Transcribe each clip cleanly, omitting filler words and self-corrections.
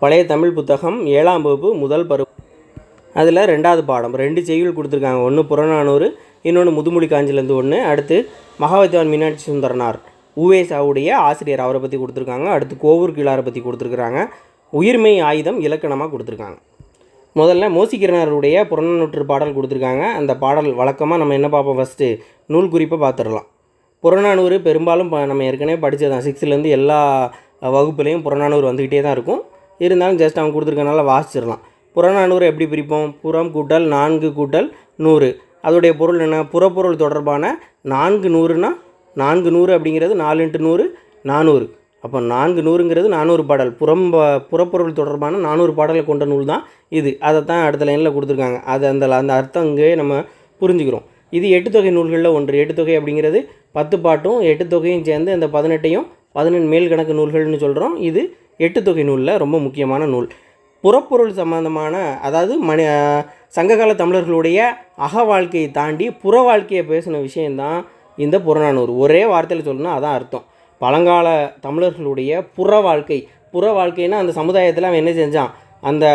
பழைய தமிழ் புத்தகம் 7ஆம் வகுப்பு முதல் பருவம். அதில் 2வது பாடம் 2 செய்யுள் கொடுத்துருக்காங்க. ஒன்று புறநானூறு, இன்னொன்று முதுமொழி காஞ்சிலேருந்து ஒன்று. அடுத்து மகாவித்வான் மீனாட்சி சுந்தரனார் உவேசாவுடைய ஆசிரியர், அவரை பற்றி கொடுத்துருக்காங்க. அடுத்து கோவூர் கிழாரை பற்றி கொடுத்துருக்குறாங்க. உயிர்மெய் ஆயுதம் இலக்கணமாக கொடுத்துருக்காங்க. முதல்ல மோசிக்கிறனாருடைய புறநானூற்று பாடல் கொடுத்துருக்காங்க. அந்த பாடல் வழக்கமாக நம்ம என்ன பார்ப்போம், ஃபஸ்ட்டு நூல் குறிப்பை பார்த்துடலாம். புறநானூறு பெரும்பாலும் நம்ம ஏற்கனவே படித்தது தான். 6லேருந்து எல்லா வகுப்புலேயும் புறநானூறு வந்துக்கிட்டே தான் இருக்கும். இருந்தாலும் ஜஸ்ட் அவங்க கொடுத்துருக்கனால வாசிச்சிடலாம். புறநானூறு எப்படி பிரிப்போம்? புறம் கூட்டல் 4 கூட்டல் 100. அதோடைய பொருள் என்ன? புறப்பொருள் தொடர்பான 400னா 400 அப்படிங்கிறது 4 × 100 400. அப்போ 400ங்கிறது 400 பாடல். புறப்பொருள் தொடர்பான 400 பாடலை கொண்ட நூல் தான் இது. அதை தான் அடுத்த லைனில் கொடுத்துருக்காங்க. அது அந்த அர்த்தம் இங்கே நம்ம புரிஞ்சுக்கிறோம். இது 8 தொகை நூல்களில் ஒன்று. 8 தொகை அப்படிங்கிறது 10 பாட்டும் 8 தொகையும் சேர்ந்து அந்த 18ஐயும் 18 மேல் கணக்கு நூல்கள்னு சொல்கிறோம். இது 8 தொகை நூலில் ரொம்ப முக்கியமான நூல். புறப்பொருள் சம்பந்தமான, அதாவது சங்ககால தமிழர்களுடைய அக வாழ்க்கையை தாண்டி புற வாழ்க்கையை பேசின விஷயந்தான் இந்த புறநானூறு. ஒரே வார்த்தையில் சொல்லணும்னா அதான் அர்த்தம். பழங்கால தமிழர்களுடைய புற வாழ்க்கைன்னா அந்த சமுதாயத்தில் அவன் என்ன செஞ்சான், அந்த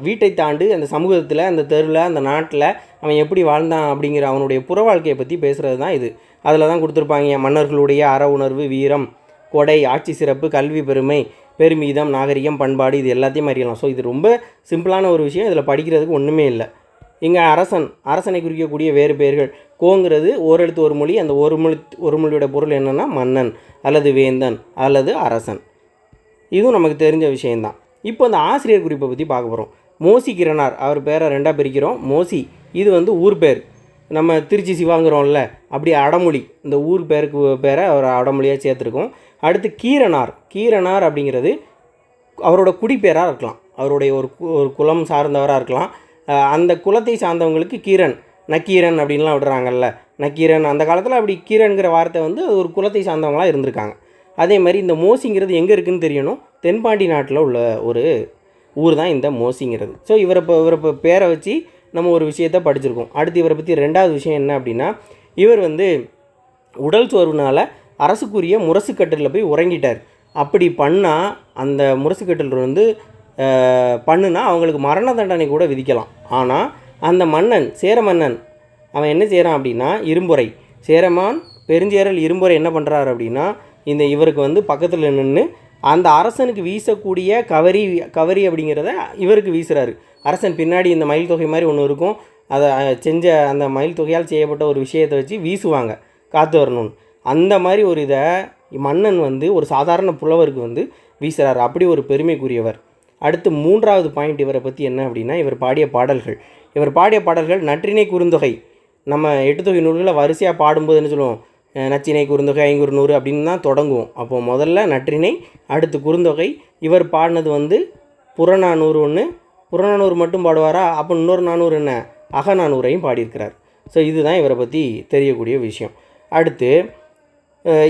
வீட்டை தாண்டி அந்த சமூகத்தில், அந்த தெருவில், அந்த நாட்டில் அவன் எப்படி வாழ்ந்தான் அப்படிங்கிற அவனுடைய புற வாழ்க்கையை பற்றி பேசுகிறது தான் இது. அதில் தான் கொடுத்துருப்பாங்க மன்னர்களுடைய அற உணர்வு, வீரம், கொடை, ஆட்சி சிறப்பு, கல்வி பெருமை, பெருமிதம், நாகரிகம், பண்பாடு, இது எல்லாத்தையும் அறியலாம். ஸோ இது ரொம்ப சிம்பிளான ஒரு விஷயம். இதில் படிக்கிறதுக்கு ஒன்றுமே இல்லை. இங்கே அரசனை குறிக்கக்கூடிய வேறு பெயர்கள். கோங்கிறது ஓரெழுத்து ஒரு மொழி. அந்த ஒரு மொழியோட பொருள் என்னென்னா மன்னன் அல்லது வேந்தன் அல்லது அரசன். இதுவும் நமக்கு தெரிஞ்ச விஷயந்தான். இப்போ அந்த ஆசிரியர் குறிப்பை பற்றி பார்க்க போகிறோம். மோசிக்கிறனார், அவர் பேரை 2ஆக பிரிக்கிறோம். மோசி இது ஊர் பேர். நம்ம திருச்சி சிவாங்கிறோம்ல, அப்படி அடமொழி. இந்த ஊர் பேரை அவர் அடமொழியாக சேர்த்துருக்கோம். அடுத்து கீரனார் அப்படிங்கிறது அவரோட குடிப்பேராக இருக்கலாம். அவருடைய ஒரு குலம் சார்ந்தவராக இருக்கலாம். அந்த குலத்தை சார்ந்தவங்களுக்கு கீரன், நக்கீரன் அப்படின்லாம் விடுறாங்கல்ல. நக்கீரன் அந்த காலத்தில் அப்படி கீரன்கிற வார்த்தை அது ஒரு குலத்தை சார்ந்தவங்களாக இருந்திருக்காங்க. அதே மாதிரி இந்த மோசிங்கிறது எங்கே இருக்குதுன்னு தெரியணும். தென்பாண்டி நாட்டில் உள்ள ஒரு ஊர் தான் இந்த மோசிங்கிறது. ஸோ இவரை பேரை வச்சு நம்ம ஒரு விஷயத்தை படிச்சிருக்கோம். அடுத்து இவரை பற்றி 2வது விஷயம் என்ன அப்படின்னா, இவர் உடல் சோர்வுனால் அரசுக்குரிய முரசுக்கட்டிலில் போய் உறங்கிட்டார். அப்படி பண்ணால் அந்த முரசுக்கட்டில் பண்ணுனா அவங்களுக்கு மரண தண்டனை கூட விதிக்கலாம். ஆனால் அந்த சேர மன்னன் அவன் என்ன செய்கிறான் அப்படின்னா, இரும்புரை சேரமான் பெருஞ்சேரல் இரும்புரை என்ன பண்ணுறாரு அப்படின்னா, இவருக்கு பக்கத்தில் நின்று அந்த அரசனுக்கு வீசக்கூடிய கவரி அப்படிங்கிறத இவருக்கு வீசுகிறாரு. அரசன் பின்னாடி இந்த மயில் தொகை மாதிரி ஒன்று இருக்கும். அதை செஞ்ச அந்த மயில் தொகையால் செய்யப்பட்ட ஒரு விஷயத்தை வச்சு வீசுவாங்க காத்து வரணும்னு. அந்த மாதிரி ஒரு இதை மன்னன் ஒரு சாதாரண புலவருக்கு வீசுகிறார். அப்படி ஒரு பெருமைக்குரியவர். அடுத்து 3வது பாயிண்ட் இவரை பற்றி என்ன அப்படின்னா, இவர் பாடிய பாடல்கள் நற்றிணை குறுந்தொகை. நம்ம 8 தொகை நூல்களை வரிசையாக பாடும்போது என்ன சொல்லுவோம், நச்சினை குறுந்தொகை 500 அப்படின்னு தான் தொடங்குவோம். அப்போது முதல்ல நற்றிணை, அடுத்து குறுந்தொகை. இவர் பாடினது புறநானூறு ஒன்று. புறநானூறு மட்டும் பாடுவாரா? அப்போ இன்னொரு 400 என்ன, அகநானூறையும் பாடியிருக்கிறார். ஸோ இதுதான் இவரை பற்றி தெரியக்கூடிய விஷயம். அடுத்து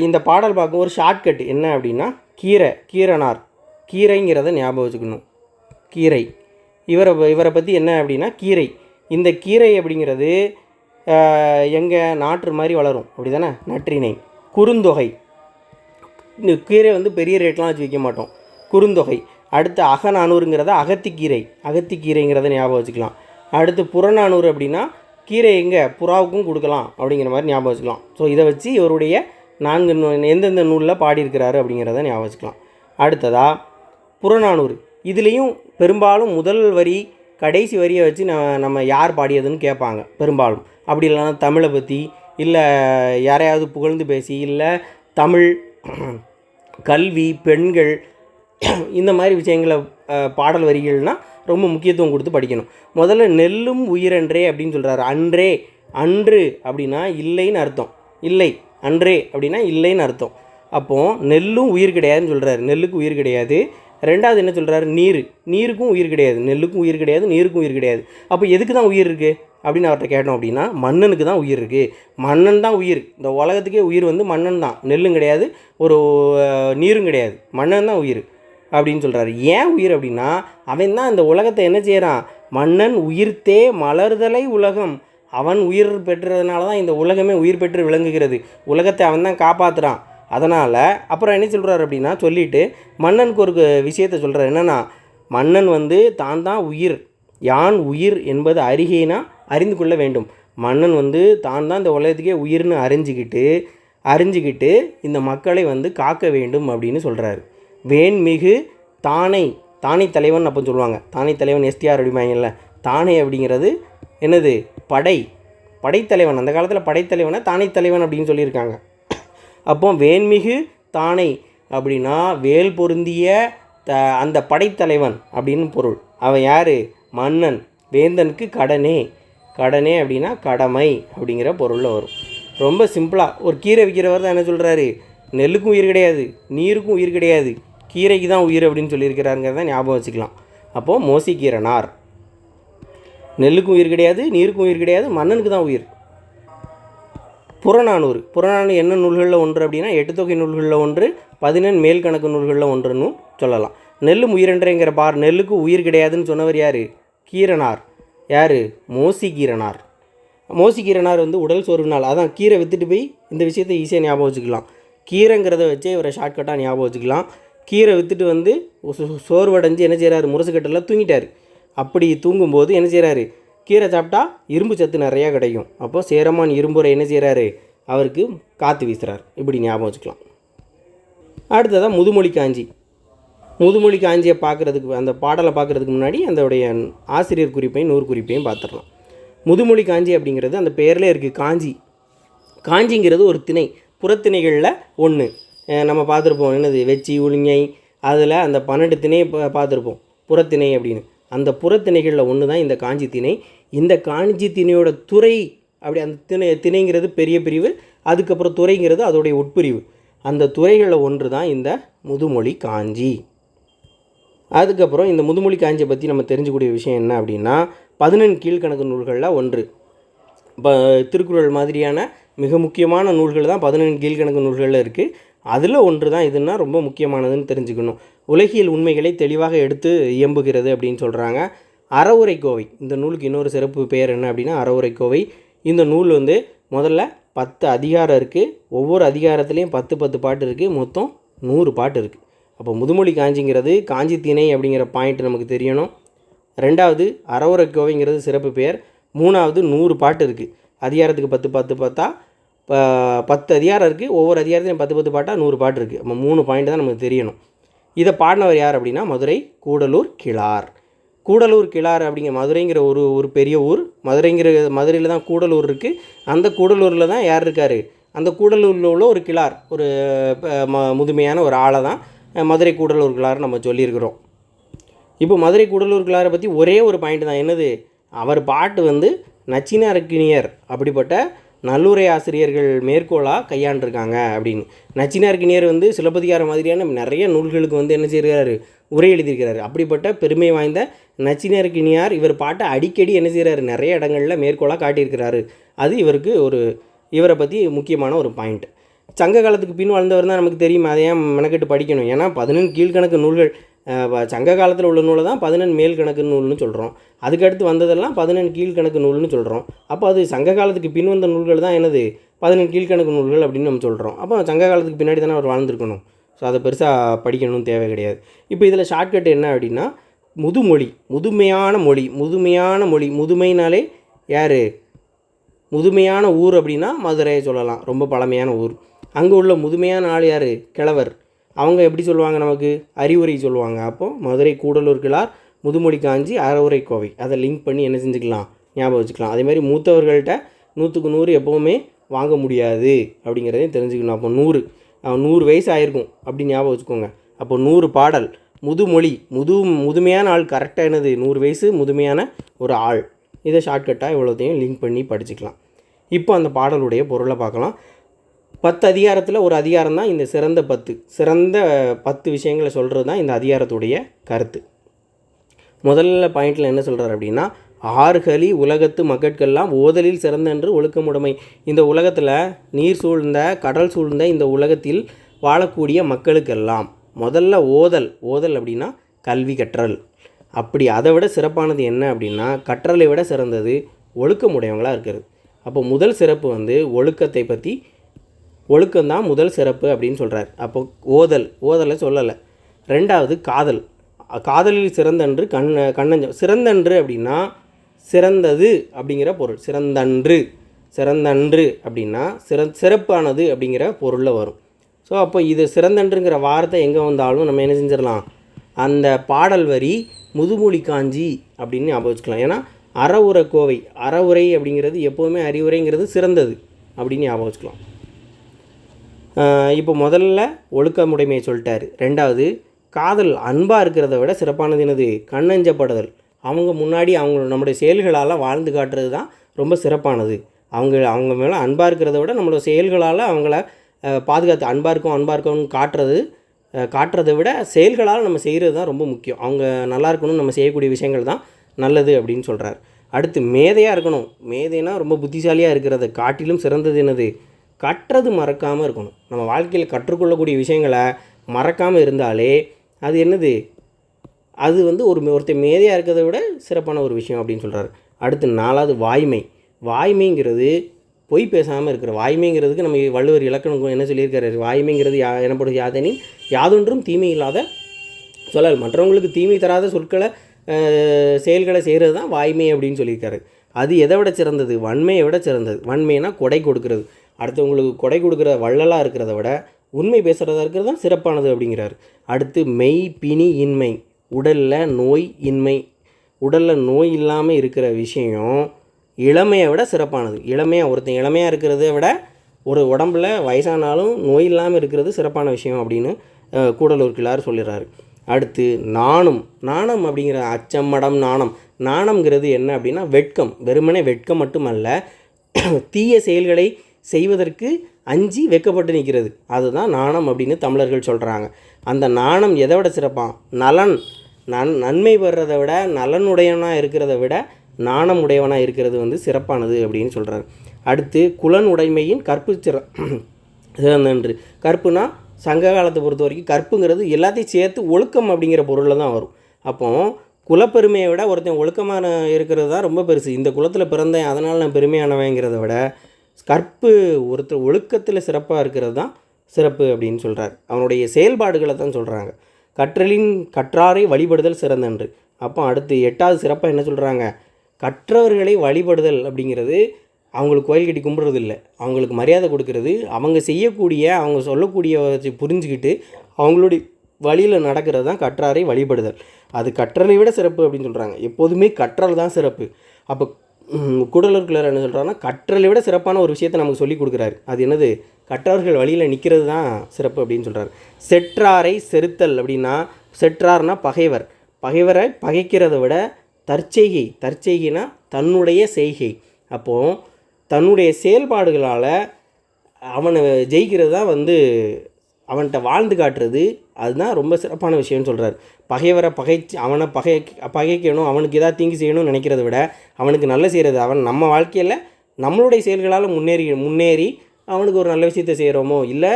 இந்த பாடல் பார்க்க ஒரு ஷார்ட்கட் என்ன அப்படின்னா, கீரனார், கீரைங்கிறத ஞாபகம் வச்சுக்கணும். கீரை இவரை பற்றி என்ன அப்படின்னா, கீரை. இந்த கீரை அப்படிங்கிறது எங்கள் நாற்று மாதிரி வளரும், அப்படி தானே. நற்றிணை. குறுந்தொகை, இந்த கீரை பெரிய ரேட்லாம் வச்சு வைக்க மாட்டோம். குறுந்தொகை. அடுத்து அகநானூறுங்கிறத அகத்திக்கீரைங்கிறத ஞாபகம் வச்சுக்கலாம். அடுத்து புறநானூறு அப்படின்னா கீரை எங்கே புறாவுக்கும் கொடுக்கலாம் அப்படிங்கிற மாதிரி ஞாபகம் வச்சுக்கலாம். ஸோ இதை வச்சு இவருடைய 4 எந்தெந்த நூலில் பாடியிருக்கிறாரு அப்படிங்கிறத ஞாபகம் வச்சுக்கலாம். அடுத்ததாக புறநானூறு. இதுலேயும் பெரும்பாலும் முதல் வரி கடைசி வரியை வச்சு நம்ம யார் பாடியதுன்னு கேட்பாங்க பெரும்பாலும். அப்படி இல்லைன்னா தமிழை பற்றி, இல்லை யாரையாவது புகழ்ந்து பேசி, இல்லை தமிழ், கல்வி, பெண்கள், இந்த மாதிரி விஷயங்களை பாடல் வரிகள்னால் ரொம்ப முக்கியத்துவம் கொடுத்து படிக்கணும். முதல்ல நெல்லும் உயிரன்றே அப்படின்னு சொல்கிறாரு. அன்று அப்படின்னா இல்லைன்னு அர்த்தம். இல்லை, அன்றே அப்படின்னா இல்லைன்னு அர்த்தம். அப்போது நெல்லும் உயிர் கிடையாதுன்னு சொல்கிறாரு. நெல்லுக்கு உயிர் கிடையாது. 2வது என்ன சொல்கிறாரு, நீருக்கும் உயிர் கிடையாது. நெல்லுக்கும் உயிர் கிடையாது, நீருக்கும் உயிர் கிடையாது. அப்போ எதுக்கு தான் உயிர் இருக்குது அப்படின்னு அவர்கிட்ட கேட்டோம் அப்படின்னா, மன்னனுக்கு தான் உயிர் இருக்குது. மன்னன் தான் உயிர். இந்த உலகத்துக்கே உயிர் மன்னன் தான். நெல்லும் கிடையாது, ஒரு நீரும் கிடையாது, மன்னன் தான் உயிர் அப்படின்னு சொல்கிறாரு. ஏன் உயிர் அப்படின்னா, அவன் தான் இந்த உலகத்தை என்ன செய்கிறான், மன்னன் உயிர்த்தே மலர்தலை உலகம். அவன் உயிர் பெற்றதுனால தான் இந்த உலகமே உயிர் பெற்று விளங்குகிறது. உலகத்தை அவன் தான் காப்பாற்றுறான். அதனால் அப்புறம் என்ன சொல்கிறார் அப்படின்னா, சொல்லிவிட்டு மன்னனுக்கு ஒரு விஷயத்தை சொல்கிறார். என்னென்னா, மன்னன் வந்து தான் தான் உயிர், யான் உயிர் என்பது அறிகைனா அறிந்து கொள்ள வேண்டும். மன்னன் வந்து தான் தான் இந்த உலகத்துக்கே உயிர்னு அறிஞ்சிக்கிட்டு இந்த மக்களை வந்து காக்க வேண்டும் அப்படின்னு சொல்கிறாரு. வேண்மிகு தானை தலைவன் அப்போ சொல்லுவாங்க. தானை தலைவன் எஸ்டிஆர் அப்படிம்பாங்கல்ல. தானை அப்படிங்கிறது என்னது? படைத்தலைவன். அந்த காலத்தில் படைத்தலைவனை தானை தலைவன் அப்படின்னு சொல்லியிருக்காங்க. அப்போ வேண்மிகு தானை அப்படின்னா வேல் பொருந்திய அந்த படைத்தலைவன் அப்படின்னு பொருள். அவன் யார்? மன்னன். வேந்தனுக்கு கடனே அப்படின்னா கடமை அப்படிங்கிற பொருளில் வரும். ரொம்ப சிம்பிளாக ஒரு கீரை விற்கிறவர் தான் என்ன சொல்கிறாரு? நெல்லுக்கும் உயிர் கிடையாது, நீருக்கும் உயிர் கிடையாது, கீரைக்கு தான் உயிர் அப்படின்னு சொல்லியிருக்கிறாருங்கிறத ஞாபகம் வச்சுக்கலாம். அப்போது மோசிகீரனார். நெல்லுக்கும் உயிர் கிடையாது, நீருக்கும் உயிர் கிடையாது, மன்னனுக்கு தான் உயிர். புறநானூறு என்ன நூல்களில் ஒன்று அப்படின்னா 8 தொகை நூல்களில் ஒன்று, 14 மேல் கணக்கு நூல்களில் ஒன்றுன்னு சொல்லலாம். நெல்லும் உயிரென்றேங்கிற நெல்லுக்கு உயிர் கிடையாதுன்னு சொன்னவர் யார்? கீரனார். யார்? மோசிகீரனார். மோசிகீரனார் வந்து உடல் சோர்வுனால், அதான் கீரை விற்றுட்டு போய் இந்த விஷயத்தை ஈஸியாக ஞாபகம் வச்சுக்கலாம். கீரைங்கிறத வச்சே இவரை ஷார்ட்கட்டாக ஞாபகம் வச்சுக்கலாம். கீரை விற்றுட்டு வந்து சோர்வடைஞ்சு என்ன செய்கிறாரு? முரசுக்கட்டில் தூங்கிட்டார். அப்படி தூங்கும்போது என்ன செய்கிறாரு? கீரை சாப்பிட்டா இரும்பு சத்து நிறையா கிடைக்கும். அப்போது சேரமான் இரும்புரை என்ன செய்கிறாரு? அவருக்கு காற்று வீசுகிறார். இப்படி ஞாபகம் வச்சுக்கலாம். அடுத்ததான் முதுமொழி காஞ்சியை பார்க்குறதுக்கு, அந்த பாடலை பார்க்குறதுக்கு முன்னாடி அதோடைய ஆசிரியர் குறிப்பையும் நூறு குறிப்பையும் பார்த்துடலாம். முதுமொழி காஞ்சி அப்படிங்கிறது அந்த பேரில் இருக்குது. காஞ்சிங்கிறது ஒரு திணை, புறத்திணைகளில் ஒன்று. நம்ம பார்த்துருப்போம் என்னது? வெச்சி, உளிஞை, அதில் அந்த 12 திணையை பார்த்துருப்போம் புறத்திணை அப்படின்னு. அந்த புறத்திணைகளில் ஒன்று தான் இந்த காஞ்சி திணை. இந்த காஞ்சி திணையோட துறை அப்படி, அந்த திணைங்கிறது பெரிய பிரிவு, அதுக்கப்புறம் துறைங்கிறது அதோடைய உட்பிரிவு. அந்த துறைகளில் ஒன்று தான் இந்த முதுமொழி காஞ்சி. அதுக்கப்புறம் இந்த முதுமொழி காஞ்சியை பற்றி நம்ம தெரிஞ்சுக்கூடிய விஷயம் என்ன அப்படின்னா, 14 கீழ்கணக்கு நூல்களில் ஒன்று. இப்போ திருக்குறள் மாதிரியான மிக முக்கியமான நூல்கள் தான் 14 கீழ்கணக்கு நூல்களில் இருக்குது. அதில் ஒன்று தான் இதுன்னா ரொம்ப முக்கியமானதுன்னு தெரிஞ்சுக்கணும். உலகியல் உண்மைகளை தெளிவாக எடுத்து இயம்புகிறது அப்படின்னு சொல்கிறாங்க. அறவுரைக்கோவை, இந்த நூலுக்கு இன்னொரு சிறப்பு பெயர் என்ன அப்படின்னா அறவுரைக்கோவை. இந்த நூல் வந்து முதல்ல 10 அதிகாரம் இருக்குது. ஒவ்வொரு அதிகாரத்துலேயும் 10 பாட்டு இருக்குது. மொத்தம் 100 பாட்டு இருக்குது. அப்போ முதுமொழி காஞ்சிங்கிறது காஞ்சி திணை அப்படிங்கிற பாயிண்ட் நமக்கு தெரியணும். 2வது அறவுரைக்கோவைங்கிறது சிறப்பு பெயர். 3வது 100 பாட்டு இருக்குது. அதிகாரத்துக்கு 10 பார்த்தா 10 அதிகாரம் இருக்குது. ஒவ்வொரு அதிகாரத்துலையும் 10 பாட்டாக 100 பாட்டு இருக்குது. நம்ம 3 பாயிண்ட் தான் நமக்கு தெரியணும். இதை பாடினவர் யார் அப்படின்னா மதுரை கூடலூர் கிழார். அப்படிங்கிற மதுரைங்கிற ஒரு பெரிய ஊர். மதுரையில் தான் கூடலூர் இருக்குது. அந்த கூடலூரில் தான் யார் இருக்கார்? அந்த கூடலூரில் உள்ள ஒரு கிழார், ஒரு முதுமையான ஒரு ஆளை தான் மதுரை கூடலூர் கிழார் நம்ம சொல்லியிருக்கிறோம். இப்போ மதுரை கூடலூர் கிழாரை பற்றி ஒரே ஒரு பாயிண்ட் தான். என்னது? அவர் பாட்டு வந்து நச்சினார்க்கினியர் அப்படிப்பட்ட நல்லுரை ஆசிரியர்கள் மேற்கோளாக கையாண்டிருக்காங்க அப்படின்னு. நச்சினார்க்கினியர் வந்து சிலப்பதிகாரம் மாதிரியான நிறைய நூல்களுக்கு வந்து என்ன செய்கிறாரு? உரை எழுதியிருக்கிறாரு. அப்படிப்பட்ட பெருமை வாய்ந்த நச்சினார்க்கினியார் இவர் பாட்டை அடிக்கடி என்ன செய்கிறாரு? நிறைய இடங்களில் மேற்கோளாக காட்டியிருக்கிறாரு. அது இவரை பற்றி முக்கியமான ஒரு பாயிண்ட். சங்க காலத்துக்கு பின் வாழ்ந்தவர் தான் நமக்கு தெரியும். அதை ஏன் மெனக்கெட்டு படிக்கணும்? ஏன்னா 14 கீழ்கணக்கு நூல்கள், சங்க காலத்தில் உள்ள நூலை தான் 14 மேல் கணக்கு நூல்னு சொல்கிறோம். அதுக்கடுத்து வந்ததெல்லாம் 14 கீழ்கணக்கு நூல்னு சொல்கிறோம். அப்போ அது சங்க காலத்துக்கு பின் வந்த நூல்கள் தான் என்னது? 14 கீழ்கணக்கு நூல்கள் அப்படின்னு நம்ம சொல்கிறோம். அப்போ சங்க காலத்துக்கு பின்னாடி தானே அவர் வாழ்ந்துருக்கணும். ஸோ அதை பெருசாக படிக்கணும்னு தேவை கிடையாது. இப்போ இதில் ஷார்ட்கட் என்ன அப்படின்னா முதுமையான மொழி. முதுமைனாலே யார்? முதுமையான ஊர் அப்படின்னா மதுரையை சொல்லலாம். ரொம்ப பழமையான ஊர். அங்கே உள்ள முதுமையான ஆள் யார்? கிழவர். அவங்க எப்படி சொல்லுவாங்க? நமக்கு அறிவுரை சொல்லுவாங்க. அப்போது மதுரை கூடலூர் கிழார், முதுமொழி காஞ்சி, அறவுரைக்கோவை, அதை லிங்க் பண்ணி என்ன செஞ்சுக்கலாம்? ஞாபகம் வச்சுக்கலாம். அதேமாதிரி மூத்தவர்கள்ட்ட 100க்கு 100 எப்போவுமே வாங்க முடியாது அப்படிங்கிறதையும் தெரிஞ்சுக்கணும். அப்போ 100 வயசு ஆயிருக்கும் அப்படி ஞாபகம் வச்சுக்கோங்க. அப்போ 100 பாடல். முதுமையான ஆள் கரெக்டாக என்னது? 100 வயசு முதுமையான ஒரு ஆள். இதை ஷார்ட்கட்டாக இவ்வளோத்தையும் லிங்க் பண்ணி படிச்சுக்கலாம். இப்போ அந்த பாடலுடைய பொருளை பார்க்கலாம். 10 அதிகாரத்தில் ஒரு அதிகாரம் தான் இந்த சிறந்த 10 விஷயங்களை சொல்கிறது தான் இந்த அதிகாரத்துடைய கருத்து. முதல்ல பாயிண்டில் என்ன சொல்கிறார் அப்படின்னா, ஆறுகளி உலகத்து மக்கட்கெல்லாம் ஓதலில் சிறந்தென்று ஒழுக்கமுடைமை. இந்த உலகத்தில் நீர் சூழ்ந்த கடல் சூழ்ந்த இந்த உலகத்தில் வாழக்கூடிய மக்களுக்கெல்லாம் முதல்ல ஓதல் அப்படின்னா கல்வி கற்றல். அப்படி அதை விட சிறப்பானது என்ன அப்படின்னா, கற்றலை விட சிறந்தது ஒழுக்கமுடையவங்களாக இருக்கிறது. அப்போ முதல் சிறப்பு வந்து ஒழுக்கத்தை பற்றி, ஒழுக்கம்தான் முதல் சிறப்பு அப்படின்னு சொல்கிறார். அப்போ ஓதலை சொல்லலை. 2வது காதல். காதலில் சிறந்தன்று கண்ணஞ்சம். சிறந்தன்று அப்படின்னா சிறந்தது அப்படிங்கிற பொருள். சிறந்தன்று அப்படின்னா சிறப்பானது அப்படிங்கிற பொருளில் வரும். ஸோ அப்போ இது சிறந்தன்றுங்கிற வார்த்தை எங்கே வந்தாலும் நம்ம என்ன செஞ்சிடலாம், அந்த பாடல் வரி முதுமொழி காஞ்சி அப்படின்னு ஞாபகம் வச்சுக்கலாம். ஏன்னா அறவுரை கோவை, அறவுரை அப்படிங்கிறது எப்போவுமே அறிவுரைங்கிறது சிறந்தது அப்படின்னு ஞாபகம் வச்சுக்கலாம். இப்போ முதல்ல ஒழுக்கமுடைமையை சொல்லிட்டாரு. ரெண்டாவது, காதல் அன்பாக இருக்கிறத விட சிறப்பானது என்னது, கண்ணஞ்சப்படுதல். அவங்க முன்னாடி நம்முடைய செயல்களால் வாழ்ந்து காட்டுறது தான் ரொம்ப சிறப்பானது. அவங்க மேலே அன்பாக இருக்கிறத விட நம்மளோட செயல்களால் அவங்கள பாதுகாத்து அன்பாக இருக்கோம்னு காட்டுறதை விட செயல்களால் நம்ம செய்கிறது தான் ரொம்ப முக்கியம். அவங்க நல்லா இருக்கணும்னு நம்ம செய்யக்கூடிய விஷயங்கள் தான் நல்லது அப்படின்னு சொல்கிறார். அடுத்து, மேதையாக இருக்கணும். மேதைனா ரொம்ப புத்திசாலியாக இருக்கிறத காட்டிலும் சிறந்தது என்னது, கற்றது மறக்காமல் இருக்கணும். நம்ம வாழ்க்கையில் கற்றுக்கொள்ளக்கூடிய விஷயங்களை மறக்காமல் இருந்தாலே அது என்னது, அது ஒருத்தர் மேதையாக இருக்கிறத விட சிறப்பான ஒரு விஷயம் அப்படின்னு சொல்கிறார். அடுத்து 4வது, வாய்மைங்கிறது பொய் பேசாமல் இருக்கிற. வாய்மைங்கிறதுக்கு நம்ம வள்ளுவர் இலக்கணம் என்ன சொல்லியிருக்காரு, வாய்மைங்கிறது எனப்படும் யாதெனின் யாதொன்றும் தீமை இல்லாத சொல்லல். மற்றவங்களுக்கு தீமை தராத சொற்களை செயல்களை செய்கிறது தான் வாய்மை அப்படின்னு சொல்லியிருக்காரு. அது எதை விட சிறந்தது, வன்மையை விட சிறந்தது. வன்மைனா கொடை கொடுக்கறது, அடுத்தவங்களுக்கு கொடை கொடுக்குற வள்ளலாக இருக்கிறத விட உண்மை பேசுகிறதா இருக்கிறது தான் சிறப்பானது அப்படிங்கிறார். அடுத்து, மெய் பிணி இன்மை, உடலில் நோய் இல்லாமல் இருக்கிற விஷயம் இளமையை விட சிறப்பானது. ஒருத்தன் இளமையாக இருக்கிறத விட ஒரு உடம்பில் வயசானாலும் நோய் இல்லாமல் இருக்கிறது சிறப்பான விஷயம் அப்படின்னு கூடலூர் கிழார் சொல்லிடுறாரு. அடுத்து, நாணம் அப்படிங்கிற அச்சமடம் நாணம்ங்கிறது என்ன அப்படின்னா வெட்கம். வெறுமனே வெட்கம் மட்டுமல்ல, தீய செயல்களை செய்வதற்கு அஞ்சி வெட்கப்பட்டு நிற்கிறது, அதுதான் நாணம் அப்படின்னு தமிழர்கள் சொல்கிறாங்க. அந்த நாணம் எதை விட சிறப்பான், நன்மை பெறுறதை விட நலனுடையவனாக இருக்கிறத விட நாணம் உடையவனாக இருக்கிறது சிறப்பானது அப்படின்னு சொல்கிறார். அடுத்து, குலன் உடைமையின் கற்பு சிறந்தன்று. கற்புனா சங்க காலத்தை பொறுத்த வரைக்கும் கற்புங்கிறது எல்லாத்தையும் சேர்த்து ஒழுக்கம் அப்படிங்கிற பொருளில் தான் வரும். அப்போ குலப்பெருமையை விட ஒருத்தன் ஒழுக்கமான இருக்கிறது தான் ரொம்ப பெருசு. இந்த குலத்தில் பிறந்தேன் அதனால் நான் பெருமையானவங்கிறத விட கற்பு, ஒருத்தர் ஒழுக்கத்தில் சிறப்பாக இருக்கிறது தான் சிறப்பு அப்படின்னு சொல்கிறார். அவனுடைய செயல்பாடுகளை தான் சொல்கிறாங்க. கற்றாரை வழிபடுதல் சிறந்தன்று. அப்போ அடுத்து 8வது சிறப்பாக என்ன சொல்கிறாங்க, கற்றவர்களை வழிபடுதல் அப்படிங்கிறது அவங்களுக்கு கோயில் கட்டி கும்பிட்றது இல்லை, அவங்களுக்கு மரியாதை கொடுக்கறது, அவங்க சொல்லக்கூடிய புரிஞ்சுக்கிட்டு அவங்களுடைய வழியில் நடக்கிறது தான் கற்றாரை வழிபடுதல். அது கற்றலை விட சிறப்பு அப்படின்னு சொல்கிறாங்க. எப்போதுமே கற்றல் தான் சிறப்பு. அப்போ கூடலூர் கிழார் என்ன சொல்கிறாங்கன்னா, கற்றலை விட சிறப்பான ஒரு விஷயத்தை நமக்கு சொல்லி கொடுக்குறாரு. அது என்னது, கற்றவர்கள் வழியில் நிற்கிறது தான் சிறப்பு அப்படின்னு சொல்கிறார். செற்றாரை செறுத்தல் அப்படின்னா, செற்றார்னா பகைவரை பகைக்கிறத விட தற்செய்கைனா தன்னுடைய செய்கை. அப்போது தன்னுடைய செயல்பாடுகளால் அவனை ஜெயிக்கிறது தான் அவன்கிட்ட வாழ்ந்து காட்டுறது, அதுதான் ரொம்ப சிறப்பான விஷயம்னு சொல்கிறார். பகைவரை அவனை பகைக்கணும், அவனுக்கு ஏதாவது தீங்கு செய்யணும்னு நினைக்கிறத விட அவனுக்கு நல்ல செய்கிறது. அவன் நம்ம வாழ்க்கையில் நம்மளுடைய செயல்களால் முன்னேறி அவனுக்கு ஒரு நல்ல விஷயத்தை செய்கிறோமோ இல்லை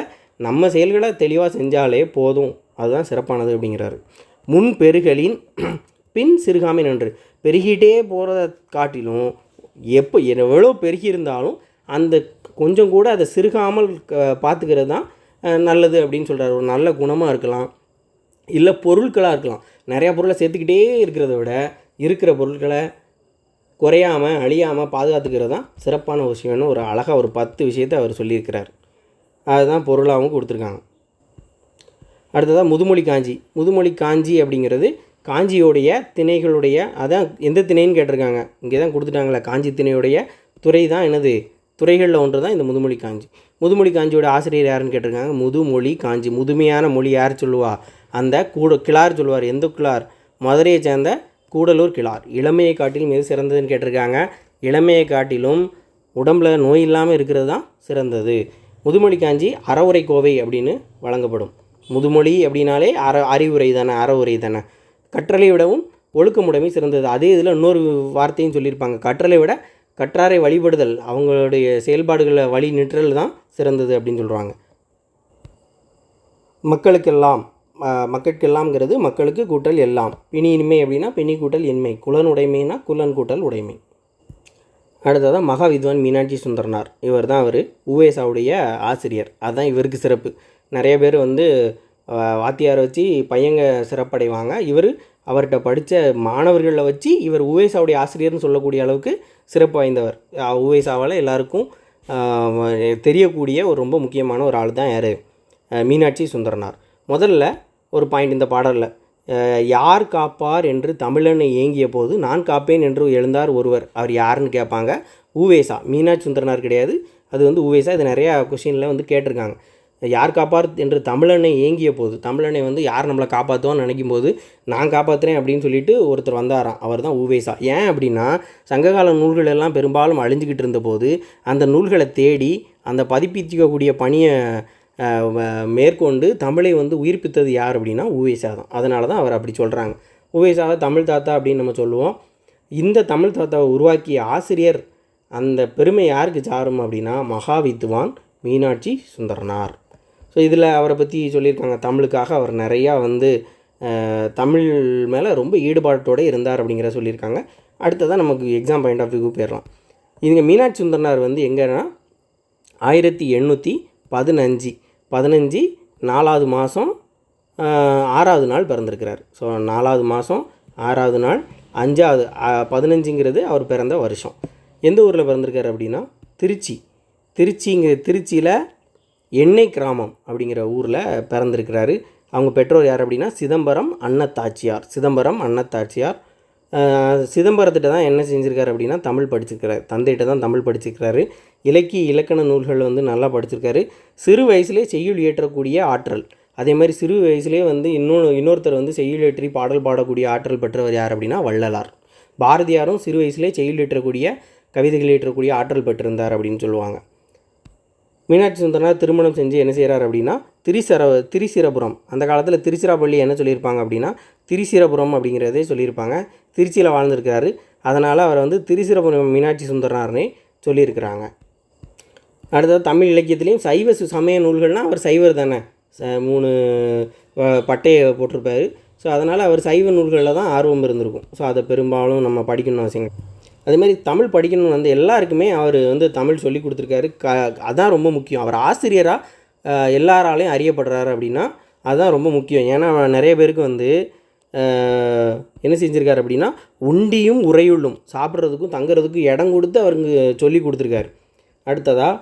நம்ம செயல்களை தெளிவாக செஞ்சாலே போதும், அதுதான் சிறப்பானது அப்படிங்கிறாரு. முன் பெருகலின் பின் சிறுகாமை நன்று. பெருகிட்டே போகிறத காட்டிலும் எவ்வளோ பெருகி இருந்தாலும் அந்த கொஞ்சம் கூட அதை சிறுகாமல் பார்த்துக்கிறது தான் நல்லது அப்படின்னு சொல்கிறார். ஒரு நல்ல குணமாக இருக்கலாம், இல்லை பொருட்களாக இருக்கலாம். நிறையா பொருளை சேர்த்துக்கிட்டே இருக்கிறத விட இருக்கிற பொருட்களை குறையாமல் அழியாமல் பாதுகாத்துக்கிறது தான் சிறப்பான விஷயம்னு ஒரு அழகாக ஒரு 10 விஷயத்தை அவர் சொல்லியிருக்கிறார். அதுதான் பொருளாகவும் கொடுத்துருக்காங்க. அடுத்ததாக முதுமொழி காஞ்சி அப்படிங்கிறது காஞ்சியோடைய திணைகளுடைய, அதான் எந்த திணைன்னு கேட்டிருக்காங்க, இங்கே தான் கொடுத்துட்டாங்களே, காஞ்சி திணையுடைய துறை தான் என்னது, துறைகளில் ஒன்று தான் இந்த முதுமொழி காஞ்சியோட ஆசிரியர் யாருன்னு கேட்டிருக்காங்க. முதுமொழி காஞ்சி, முதுமையான மொழி யார் சொல்லுவா, அந்த கிழார் சொல்லுவார். எந்த கிழார், மதுரையை சேர்ந்த கூடலூர் கிழார். இளமையை காட்டிலும் எது சிறந்ததுன்னு கேட்டிருக்காங்க. இளமையை காட்டிலும் உடம்பில் நோய் இல்லாமல் இருக்கிறது தான் சிறந்தது. முதுமொழி காஞ்சி அறவுரை கோவை அப்படின்னு வழங்கப்படும். முதுமொழி அப்படின்னாலே அறிவுரை தானே, அறவுரை தானே. கற்றலை விடவும் ஒழுக்கமுடைமை சிறந்தது. அதே இதில் இன்னொரு வார்த்தையும் சொல்லியிருப்பாங்க, கற்றலை விட கற்றாரை வழிபடுதல், அவங்களுடைய செயல்பாடுகளை வழி நிற்றல் தான் சிறந்தது அப்படின்னு சொல்கிறாங்க. மக்களுக்கெல்லாம்ங்கிறது மக்களுக்கு கூட்டல் எல்லாம். பிணி இன்மை அப்படின்னா பிணி கூட்டல் இன்மை. குலன் உடைமைனா குலன் கூட்டல் உடைமை. அடுத்ததாக மகா வித்வான் மீனாட்சி சுந்தரனார். இவர் தான் உவேசாவுடைய ஆசிரியர். அதுதான் இவருக்கு சிறப்பு. நிறைய பேர் வாத்தியாரை வச்சு பையங்க சிறப்படைவாங்க. இவர் அவர்கிட்ட படித்த மாணவர்களில் வச்சு இவர் உவேசாவுடைய ஆசிரியர்னு சொல்லக்கூடிய அளவுக்கு சிறப்பு வாய்ந்தவர். உவேசாவால் எல்லாருக்கும் தெரியக்கூடிய ஒரு ரொம்ப முக்கியமான ஒரு ஆள் தான் யார், மீனாட்சி சுந்தரனார். முதல்ல ஒரு பாயிண்ட் இந்த பாடலில், யார் காப்பார் என்று தமிழனை ஏங்கிய போது நான் காப்பேன் என்று எழுந்தார் ஒருவர். அவர் யாருன்னு கேட்பாங்க, உவேசா. மீனாட்சி சுந்தரனார் கிடையாது, அது வந்து உவேசா. இது நிறையா கொஷினில் வந்து கேட்டிருக்காங்க. யார் காப்பார் என்று தமிழனை ஏங்கிய போது, தமிழனை வந்து யார் நம்மளை காப்பாற்றுவான்னு நினைக்கும் போது நான் காப்பாற்றுறேன் அப்படின்னு சொல்லிட்டு ஒருத்தர் வந்தாராம், அவர் தான் உவேசா. ஏன் அப்படின்னா சங்ககால நூல்கள் எல்லாம் பெரும்பாலும் அழிஞ்சிக்கிட்டு இருந்தபோது அந்த நூல்களை தேடி அந்த பதிப்பிக்கக்கூடிய பணியை மேற்கொண்டு தமிழை வந்து உயிர்ப்பித்தது யார் அப்படின்னா உவேசா தான். அதனால தான் அவர் அப்படி சொல்கிறாங்க. உவேசாவை தமிழ் தாத்தா அப்படின்னு நம்ம சொல்லுவோம். இந்த தமிழ் தாத்தாவை உருவாக்கிய ஆசிரியர், அந்த பெருமை யாருக்கு சாரும் அப்படின்னா மகாவித்வான் மீனாட்சி சுந்தரனார். ஸோ இதில் அவரை பற்றி சொல்லியிருக்காங்க, தமிழுக்காக அவர் நிறையா வந்து தமிழ் மேலே ரொம்ப ஈடுபாட்டோடு இருந்தார் அப்படிங்கிற சொல்லியிருக்காங்க. அடுத்ததான் நமக்கு எக்ஸாம் பாயிண்ட் ஆஃப் வியூ போயிடலாம். இதுங்க மீனாட்சி சுந்தரனார் வந்து எங்கன்னா 1815 4வது மாதம் 6வது நாள் பிறந்திருக்கிறார். ஸோ 4வது மாதம் 6வது நாள் 5வது 15ங்கிறது அவர் பிறந்த வருஷம். எந்த ஊரில் பிறந்திருக்காரு அப்படின்னா திருச்சியில் எண்ணெய் கிராமம் அப்படிங்கிற ஊரில் பிறந்திருக்கிறாரு. அவங்க பெற்றோர் யார் அப்படின்னா சிதம்பரம் அன்னத்தாச்சியார். சிதம்பரத்திட்ட தான் என்ன செஞ்சுருக்காரு அப்படின்னா தமிழ் படிச்சிருக்கிறார். தந்தைகிட்ட தான் தமிழ் படிச்சிருக்கிறாரு. இலக்கண நூல்கள் வந்து நல்லா படிச்சிருக்காரு. சிறு வயசுலேயே செய்யுள் இயற்றக்கூடிய ஆற்றல், அதே மாதிரி சிறு வயசுலேயே வந்து இன்னொருத்தர் வந்து செய்யுள் இயற்றி பாடல் பாடக்கூடிய ஆற்றல் பெற்றவர் யார் அப்படின்னா வள்ளலார். பாரதியாரும் சிறு வயசுலேயே செய்யுள் இயற்றக்கூடிய கவிதைகள் இயற்றக்கூடிய ஆற்றல் பெற்றிருந்தார் அப்படின்னு சொல்லுவாங்க. மீனாட்சி சுந்தரனார் திருமணம் செஞ்சு என்ன செய்கிறார் அப்படின்னா திரிசிரபுரம், அந்த காலத்தில் திருச்சிராப்பள்ளி என்ன சொல்லியிருப்பாங்க அப்படின்னா திரிசிரபுரம் அப்படிங்கிறதே சொல்லியிருப்பாங்க. திருச்சியில் வாழ்ந்திருக்கிறாரு, அதனால் அவர் வந்து திரிசிரபுரம் மீனாட்சி சுந்தரனார்னே சொல்லியிருக்கிறாங்க. அடுத்தது தமிழ் இலக்கியத்துலேயும் சைவ சமய நூல்கள்னால் அவர் சைவர் தானே, 3 பட்டையை போட்டிருப்பார். ஸோ அதனால் அவர் சைவ நூல்களில் தான் ஆர்வம் இருந்திருக்கும். ஸோ அதை பெரும்பாலும் நம்ம படிக்கணும்னு அவசியம். அதேமாதிரி தமிழ் படிக்கணும்னு வந்து எல்லாருக்குமே அவர் வந்து தமிழ் சொல்லி கொடுத்துருக்காரு. அதான் ரொம்ப முக்கியம். அவர் ஆசிரியராக எல்லாராலையும் அறியப்படுறாரு அப்படின்னா அதுதான் ரொம்ப முக்கியம். ஏன்னா நிறைய பேருக்கு வந்து என்ன செஞ்சுருக்காரு அப்படின்னா உண்டியும் உறையுள்ளும், சாப்பிட்றதுக்கும் தங்குறதுக்கும் இடம் கொடுத்து அவருக்கு சொல்லி கொடுத்துருக்காரு. அடுத்ததாக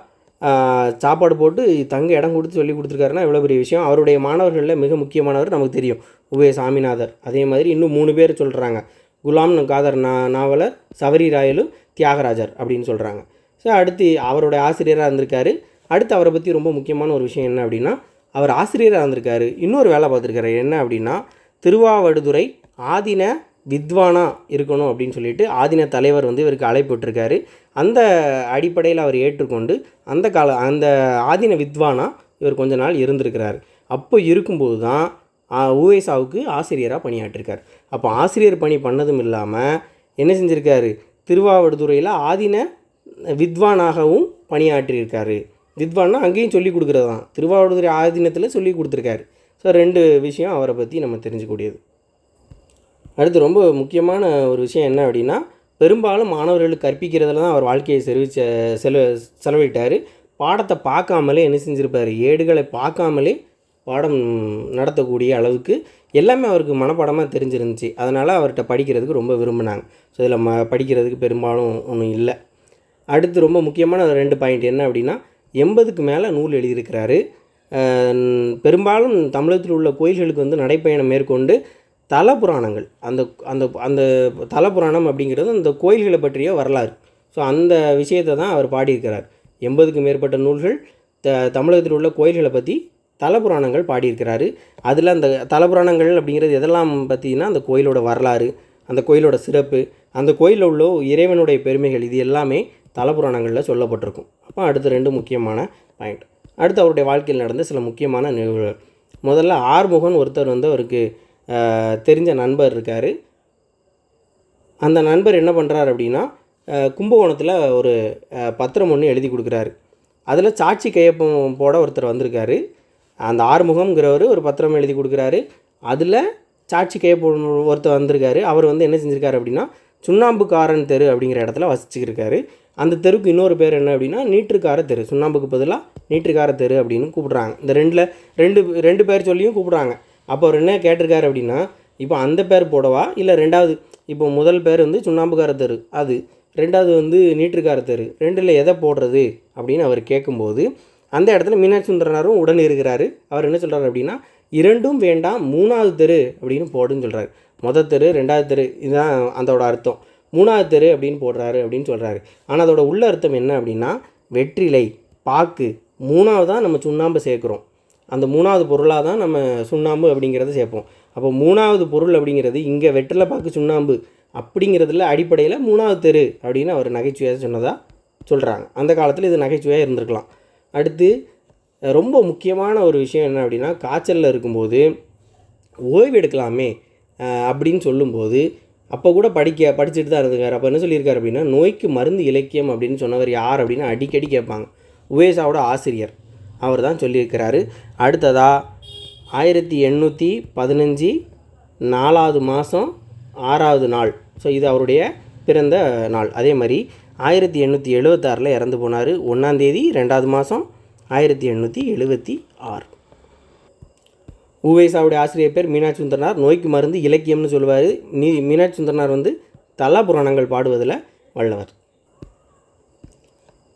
சாப்பாடு போட்டு தங்க இடம் கொடுத்து சொல்லி கொடுத்துருக்காருன்னா எவ்வளோ பெரிய விஷயம். அவருடைய மாணவர்களில் மிக முக்கியமானவர் நமக்கு தெரியும் உவே சாமிநாதர். அதே மாதிரி இன்னும் 3 பேர் சொல்கிறாங்க, குலாம் காதர் நாவலர், சவரி ராயலு, தியாகராஜர் அப்படின்னு சொல்கிறாங்க. ஸோ அடுத்து அவருடைய ஆசிரியராக இருந்திருக்காரு. அடுத்து அவரை பற்றி ரொம்ப முக்கியமான ஒரு விஷயம் என்ன அப்படின்னா அவர் ஆசிரியராக இருந்திருக்காரு. இன்னொரு வேலை பார்த்துருக்காரு. என்ன அப்படின்னா திருவாவடுதுறை ஆதீன வித்வானா இருக்கணும் அப்படின்னு சொல்லிட்டு ஆதீன தலைவர் வந்து இவருக்கு அழைப்புட்டிருக்காரு. அந்த அடிப்படையில் அவர் ஏற்றுக்கொண்டு அந்த ஆதீன வித்வானா இவர் கொஞ்ச நாள் இருந்திருக்கிறார். அப்போ இருக்கும்போது தான் உவேசாவுக்கு ஆசிரியராக பணியாற்றிருக்கார். அப்போ ஆசிரியர் பணி பண்ணதும் இல்லாமல் என்ன செஞ்சுருக்காரு, திருவாவடுதுறையில் ஆதீன வித்வானாகவும் பணியாற்றியிருக்காரு. வித்வான்னா அங்கேயும் சொல்லி கொடுக்குறது தான், திருவாவடுதுறை ஆதீனத்தில் சொல்லி கொடுத்துருக்காரு. ஸோ 2 விஷயம் அவரை பற்றி நம்ம தெரிஞ்சுக்கூடியது. அடுத்து ரொம்ப முக்கியமான ஒரு விஷயம் என்ன அப்படின்னா பெரும்பாலும் மாணவர்களுக்கு கற்பிக்கிறதுல தான் அவர் வாழ்க்கையை செலவிட்டார். பாடத்தை பார்க்காமலே என்ன செஞ்சுருப்பார், ஏடுகளை பார்க்காமலே பாடம் நடத்தக்கூடிய அளவுக்கு எல்லாமே அவருக்கு மனப்பாடமாக தெரிஞ்சிருந்துச்சு. அதனால் அவர்கிட்ட படிக்கிறதுக்கு ரொம்ப விரும்பினாங்க. ஸோ இதில் படிக்கிறதுக்கு பெரும்பாலும் ஒன்றும் இல்லை. அடுத்து ரொம்ப முக்கியமான 2 பாயிண்ட் என்ன அப்படின்னா 80க்கு மேலே நூல் எழுதியிருக்கிறாரு. பெரும்பாலும் தமிழகத்தில் உள்ள கோயில்களுக்கு வந்து நடைப்பயணம் மேற்கொண்டு தலபுராணங்கள், அந்த அந்த அந்த தலபுராணம் அப்படிங்கிறது அந்த கோயில்களை பற்றிய வரலாறு. ஸோ அந்த விஷயத்தை தான் அவர் பாடியிருக்கிறார். 80க்கு மேற்பட்ட நூல்கள் தமிழகத்தில் உள்ள கோயில்களை பற்றி தலபுராணங்கள் பாடியிருக்கிறாரு. அதில் அந்த தலபுராணங்கள் அப்படிங்கிறது எதெல்லாம் பற்றினா அந்த கோயிலோட வரலாறு, அந்த கோயிலோட சிறப்பு, அந்த கோயிலில் உள்ள இறைவனுடைய பெருமைகள், இது எல்லாமே தலபுராணங்களில் சொல்லப்பட்டிருக்கும். அப்போ அடுத்த 2 முக்கியமான பாயிண்ட். அடுத்து அவருடைய வாழ்க்கையில் நடந்த சில முக்கியமான நிகழ்வுகள். முதல்ல ஆறுமுகன் ஒருத்தர் வந்து அவருக்கு தெரிஞ்ச நண்பர் இருக்கார். அந்த நண்பர் என்ன பண்ணுறாரு அப்படின்னா கும்பகோணத்தில் ஒரு பத்திரம் ஒன்று எழுதி கொடுக்குறாரு. அதில் சாட்சி கையொப்பம் போட ஒருத்தர் வந்திருக்காரு. அந்த ஆறுமுகம்ங்கிறவர் ஒரு பத்திரம் எழுதி கொடுக்குறாரு. அதில் சாட்சி கையொப்பம் ஒருத்தர் வந்திருக்காரு. அவர் வந்து என்ன செஞ்சுருக்காரு அப்படின்னா சுண்ணாம்புக்காரன் தெரு அப்படிங்கிற இடத்துல வசிச்சுக்கிருக்காரு. அந்த தெருவுக்கு இன்னொரு பேர் என்ன அப்படின்னா நீற்றுக்கார தெரு, சுண்ணாம்புக்கு பதிலாக நீற்றுக்கார தெரு அப்படின்னு கூப்பிட்றாங்க. இந்த ரெண்டு பேர் சொல்லியும் கூப்பிட்றாங்க. அப்போ அவர் என்ன கேட்டிருக்காரு அப்படின்னா, இப்போ அந்த பேர் போடவா இல்லை ரெண்டாவது, இப்போ முதல் பேர் வந்து சுண்ணாம்புக்கார தெரு, அது ரெண்டாவது வந்து நீற்றுக்கார தெரு, ரெண்டில் எதை போடுறது அப்படின்னு அவர் கேட்கும்போது அந்த இடத்துல மீனாட்சி சுந்தரனாரும் உடன் இருக்கிறாரு. அவர் என்ன சொல்கிறார் அப்படின்னா, இரண்டும் வேண்டாம், மூணாவது தெரு அப்படின்னு போடுன்னு சொல்கிறாரு. முதல் தெரு, ரெண்டாவது தெரு, இதுதான் அதோட அர்த்தம். மூணாவது தெரு அப்படின்னு போடுறாரு அப்படின்னு சொல்கிறாரு. ஆனால் அதோட உள்ள அர்த்தம் என்ன அப்படின்னா, வெற்றிலை, பாக்கு, மூணாவது தான் நம்ம சுண்ணாம்பு சேர்க்குறோம். அந்த மூணாவது பொருளாக தான் நம்ம சுண்ணாம்பு அப்படிங்கிறத சேர்ப்போம். அப்போ மூணாவது பொருள் அப்படிங்கிறது இங்கே வெற்றிலை, பாக்கு, சுண்ணாம்பு அப்படிங்கிறதுல அடிப்படையில் மூணாவது தெரு அப்படின்னு அவர் நகைச்சுவையாக சொன்னதாக சொல்கிறாங்க. அந்த காலத்தில் இது நகைச்சுவையாக இருந்திருக்கலாம். அடுத்து ரொம்ப முக்கியமான ஒரு விஷயம் என்ன அப்படின்னா, காய்ச்சலில் இருக்கும்போது ஓய்வு எடுக்கலாமே அப்படின்னு சொல்லும்போது அப்போ கூட படிச்சுட்டு தான் இருந்திருக்காரு. அப்போ என்ன சொல்லியிருக்காரு அப்படின்னா, நோய்க்கு மருந்து இலக்கியம் அப்படின்னு சொன்னவர் யார் அப்படின்னு அடிக்கடி கேட்பாங்க. உவேசாவோட ஆசிரியர் அவர் தான் சொல்லியிருக்கிறாரு. அடுத்ததாக 1815 4வது மாதம் 6வது நாள், ஸோ இது அவருடைய பிறந்த நாள். அதே மாதிரி 1876 இறந்து போனார். 1ஆம் தேதி 2வது மாதம் 1876. உவேசாவுடைய ஆசிரியர் பேர் மீனாட்சி சுந்தரனார். நோய்க்கு மருந்து இலக்கியம்னு சொல்லுவார். மீனாட்சி சுந்தரனார் வந்து தலா புராணங்கள் பாடுவதில் வல்லவர்.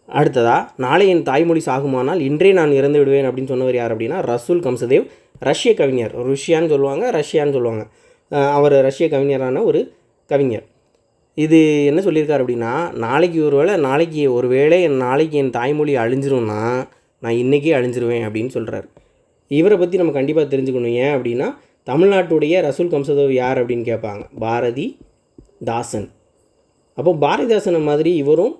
அடுத்ததாக, நாளை என் தாய்மொழி சாகுமானால் இன்றே நான் இறந்து விடுவேன் அப்படின்னு சொன்னவர் யார் அப்படின்னா, ரசூல் கம்சதேவ், ரஷ்ய கவிஞர். ருஷ்யான்னு சொல்லுவாங்க, ரஷ்யான்னு சொல்லுவாங்க. அவர் ரஷ்ய கவிஞரான ஒரு கவிஞர். இது என்ன சொல்லியிருக்கார் அப்படின்னா, நாளைக்கு ஒருவேளை என் தாய்மொழி அழிஞ்சிரும்னா நான் இன்றைக்கே அழிஞ்சிருவேன் அப்படின்னு சொல்கிறார். இவரை பற்றி நம்ம கண்டிப்பாக தெரிஞ்சுக்கணும். ஏன் அப்படின்னா, தமிழ்நாட்டுடைய ரசூல் கம்சதேவ் யார் அப்படின்னு கேட்பாங்க, பாரதிதாசன். அப்போ பாரதிதாசனை மாதிரி இவரும்,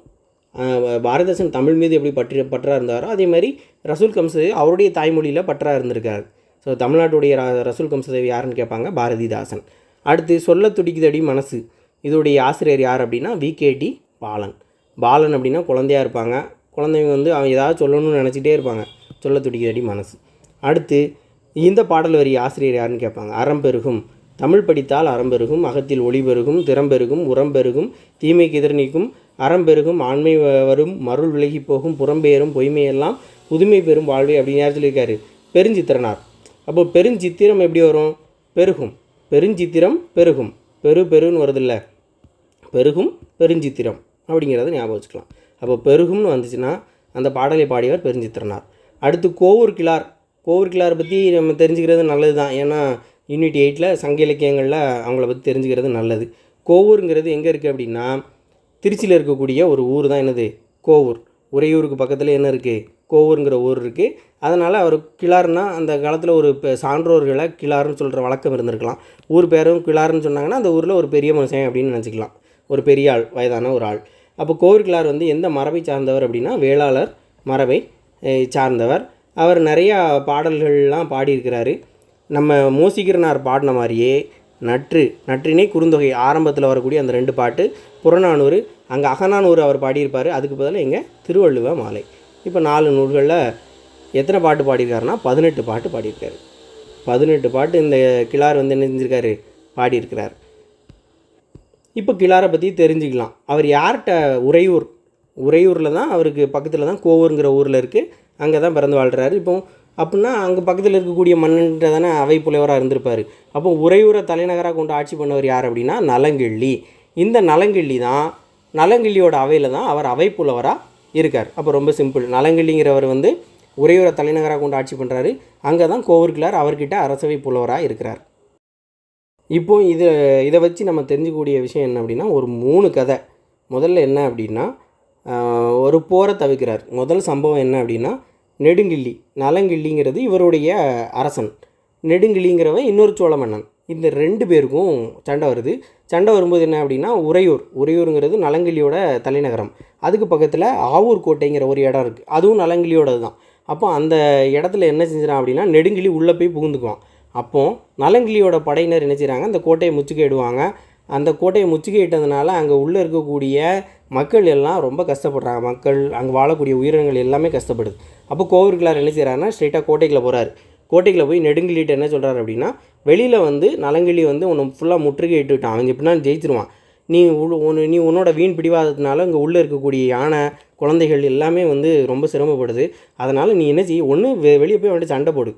பாரதிதாசன் தமிழ் மீது எப்படி பற்றா இருந்தாரோ அதே மாதிரி ரசூல் கம்சதேவ் அவருடைய தாய்மொழியில் பற்றா இருந்திருக்கார். ஸோ தமிழ்நாட்டுடைய ரசூல் கம்சதேவ் யாருன்னு கேட்பாங்க, பாரதிதாசன். அடுத்து, சொல்ல துடிக்குதடி மனசு, இதோடைய ஆசிரியர் யார் அப்படின்னா, விகேடி பாலன். பாலன் அப்படின்னா குழந்தையாக இருப்பாங்க. குழந்தைங்க வந்து அவன் ஏதாவது சொல்லணும்னு நினச்சிட்டே இருப்பாங்க, சொல்ல துடிக்குதடி மனசு. அடுத்து, இந்த பாடல் வரி ஆசிரியர் யாருன்னு கேட்பாங்க, அறம்பெருகும், தமிழ் படித்தால் அறம்பெருகும், அகத்தில் ஒளிபெருகும், திறம்பெருகும், உரம்பெருகும், தீமைக்கு எதிர் நீக்கும், அறம்பெருகும், ஆண்மை வரும், மருள் விலகி போகும், புறம்பெயரும், பொய்மையெல்லாம் புதுமை பெறும் வாழ்வை அப்படின்னு யார் சொல்லியிருக்காரு, பெருஞ்சித்திரனார். அப்போ பெருஞ்சித்திரம் எப்படி வரும், பெருகும், பெருஞ்சித்திரம் பெருகும், பெருன்னு வருதில்ல, பெருகும் பெருஞ்சித்திரம் அப்படிங்கிறத ஞாபகம் வச்சுக்கலாம். அப்போ பெருகும்னு வந்துச்சுன்னா அந்த பாடலை பாடியவர் பெருஞ்சித்திரனார். அடுத்து, கோவூர் கிழாரை பற்றி நம்ம தெரிஞ்சுக்கிறது நல்லது தான். ஏன்னா யூனிட் 8 சங்க இலக்கியங்களில் அவங்கள பற்றி தெரிஞ்சுக்கிறது நல்லது. கோவூருங்கிறது எங்கே இருக்குது அப்படின்னா, திருச்சியில் இருக்கக்கூடிய ஒரு ஊர் தான் என்னது, கோவூர். உறையூருக்கு பக்கத்தில் என்ன இருக்குது, கோவூருங்கிற ஊர் இருக்குது. அதனால் அவர் கிழார்னா அந்த காலத்தில் ஒரு சான்றோர்களை கிழார்னு சொல்கிற வழக்கம் இருந்திருக்கலாம். ஊர் பேரும் கிழார்னு சொன்னாங்கன்னா அந்த ஊரில் ஒரு பெரிய மனுஷன் அப்படின்னு நினச்சிக்கலாம், ஒரு பெரிய ஆள், வயதான ஒரு ஆள். அப்போ கோவூர் கிழார் வந்து எந்த மரபை சார்ந்தவர் அப்படின்னா, வேளாளர் மரபை சார்ந்தவர். அவர் நிறையா பாடல்கள்லாம் பாடியிருக்கிறாரு. நம்ம மோசிகரனார் பாடின மாதிரியே நற்றினை குறுந்தொகை ஆரம்பத்தில் வரக்கூடிய அந்த 2 பாட்டு, புறநானூறு, அங்கே அகநானூறு அவர் பாடியிருப்பார். அதுக்கு பதிலாக எங்கே திருவள்ளுவ மாலை. இப்போ 4 நூல்களில் எத்தனை பாட்டு பாடியிருக்காருன்னா 18 பாட்டு பாடியிருக்காரு. 18 பாட்டு இந்த கிழார் வந்து என்ன செஞ்சிருக்காரு, பாடியிருக்கிறார். இப்போ கிழாரை பற்றி தெரிஞ்சுக்கலாம். அவர் யார்கிட்ட, உறையூரில் தான், அவருக்கு பக்கத்தில் தான் கோவூருங்கிற ஊரில் இருக்குது. அங்கே தான் பிறந்து வாழ்கிறாரு. இப்போ அப்படின்னா அங்கே பக்கத்தில் இருக்கக்கூடிய மன்னன்கிட்ட தானே அவை புலவராக இருந்திருப்பார். அப்போ உறையூரை தலைநகராக கொண்டு ஆட்சி பண்ணவர் யார் அப்படின்னா, நலங்கிள்ளி. இந்த நலங்கிள்ளியோட அவையில் தான் அவர் அவை புலவராக இருக்கார். அப்போ ரொம்ப சிம்பிள். நலங்கிள்ளிங்கிறவர் வந்து உறையூரை தலைநகராக கொண்டு ஆட்சி பண்ணுறாரு. அங்கே தான் கோவூர் கிழார் அவர்கிட்ட அரசவை புலவராக இருக்கிறார். இப்போது இதை வச்சு நம்ம தெரிஞ்சுக்கக்கூடிய விஷயம் என்ன அப்படின்னா, ஒரு 3 கதை. முதல்ல என்ன அப்படின்னா, ஒரு போரை தவிர்க்கிறார். முதல் சம்பவம் என்ன அப்படின்னா, நெடுங்கிள்ளி. நலங்கிள்ளிங்கிறது இவருடைய அரசன், நெடுங்கிள்ளிங்கிறவன் இன்னொரு சோழ மன்னன். இந்த 2 பேருக்கும் சண்டை வருது. சண்டை வரும்போது என்ன அப்படின்னா, உறையூருங்கிறது நலங்கிள்ளியோட தலைநகரம். அதுக்கு பக்கத்தில் ஆவூர் கோட்டைங்கிற ஒரு இடம் இருக்குது, அதுவும் நலங்கிள்ளியோடது தான். அப்போ அந்த இடத்துல என்ன செஞ்சிடான் அப்படின்னா, நெடுங்கிள்ளி உள்ளே போய் புகுந்துக்குவான். அப்போது நலங்கிள்ளியோட படையினர் என்ன செய்கிறாங்க, அந்த கோட்டையை முற்றுகையிடுவாங்க. அந்த கோட்டையை முற்றுகையிட்டதுனால அங்கே உள்ளே இருக்கக்கூடிய மக்கள் எல்லாம் ரொம்ப கஷ்டப்படுறாங்க. அங்கே வாழக்கூடிய உயிரினங்கள் எல்லாமே கஷ்டப்படுது. அப்போ கோவூர் கிழார் என்ன செய்கிறாருன்னா, ஸ்ட்ரெயிட்டாக கோட்டைக்குள்ளே போகிறார். கோட்டைக்குள்ளே போய் நெடுங்கிள்ளிட்ட என்ன சொல்கிறார் அப்படின்னா, வெளியில் வந்து நலங்கிள்ளி வந்து உன்னை ஃபுல்லாக முற்றுகையிட்டுட்டான், அவங்க எப்படின்னா ஜெயிச்சிருவான், நீ உன்னோட வீண் பிடிவாதத்தினால இங்கே உள்ளே இருக்கக்கூடிய யானை குழந்தைகள் எல்லாமே வந்து ரொம்ப சிரமப்படுது. அதனால் நீ என்ன செய்ய, ஒன்று வெளியே போய் வந்துட்டு சண்டை போடு,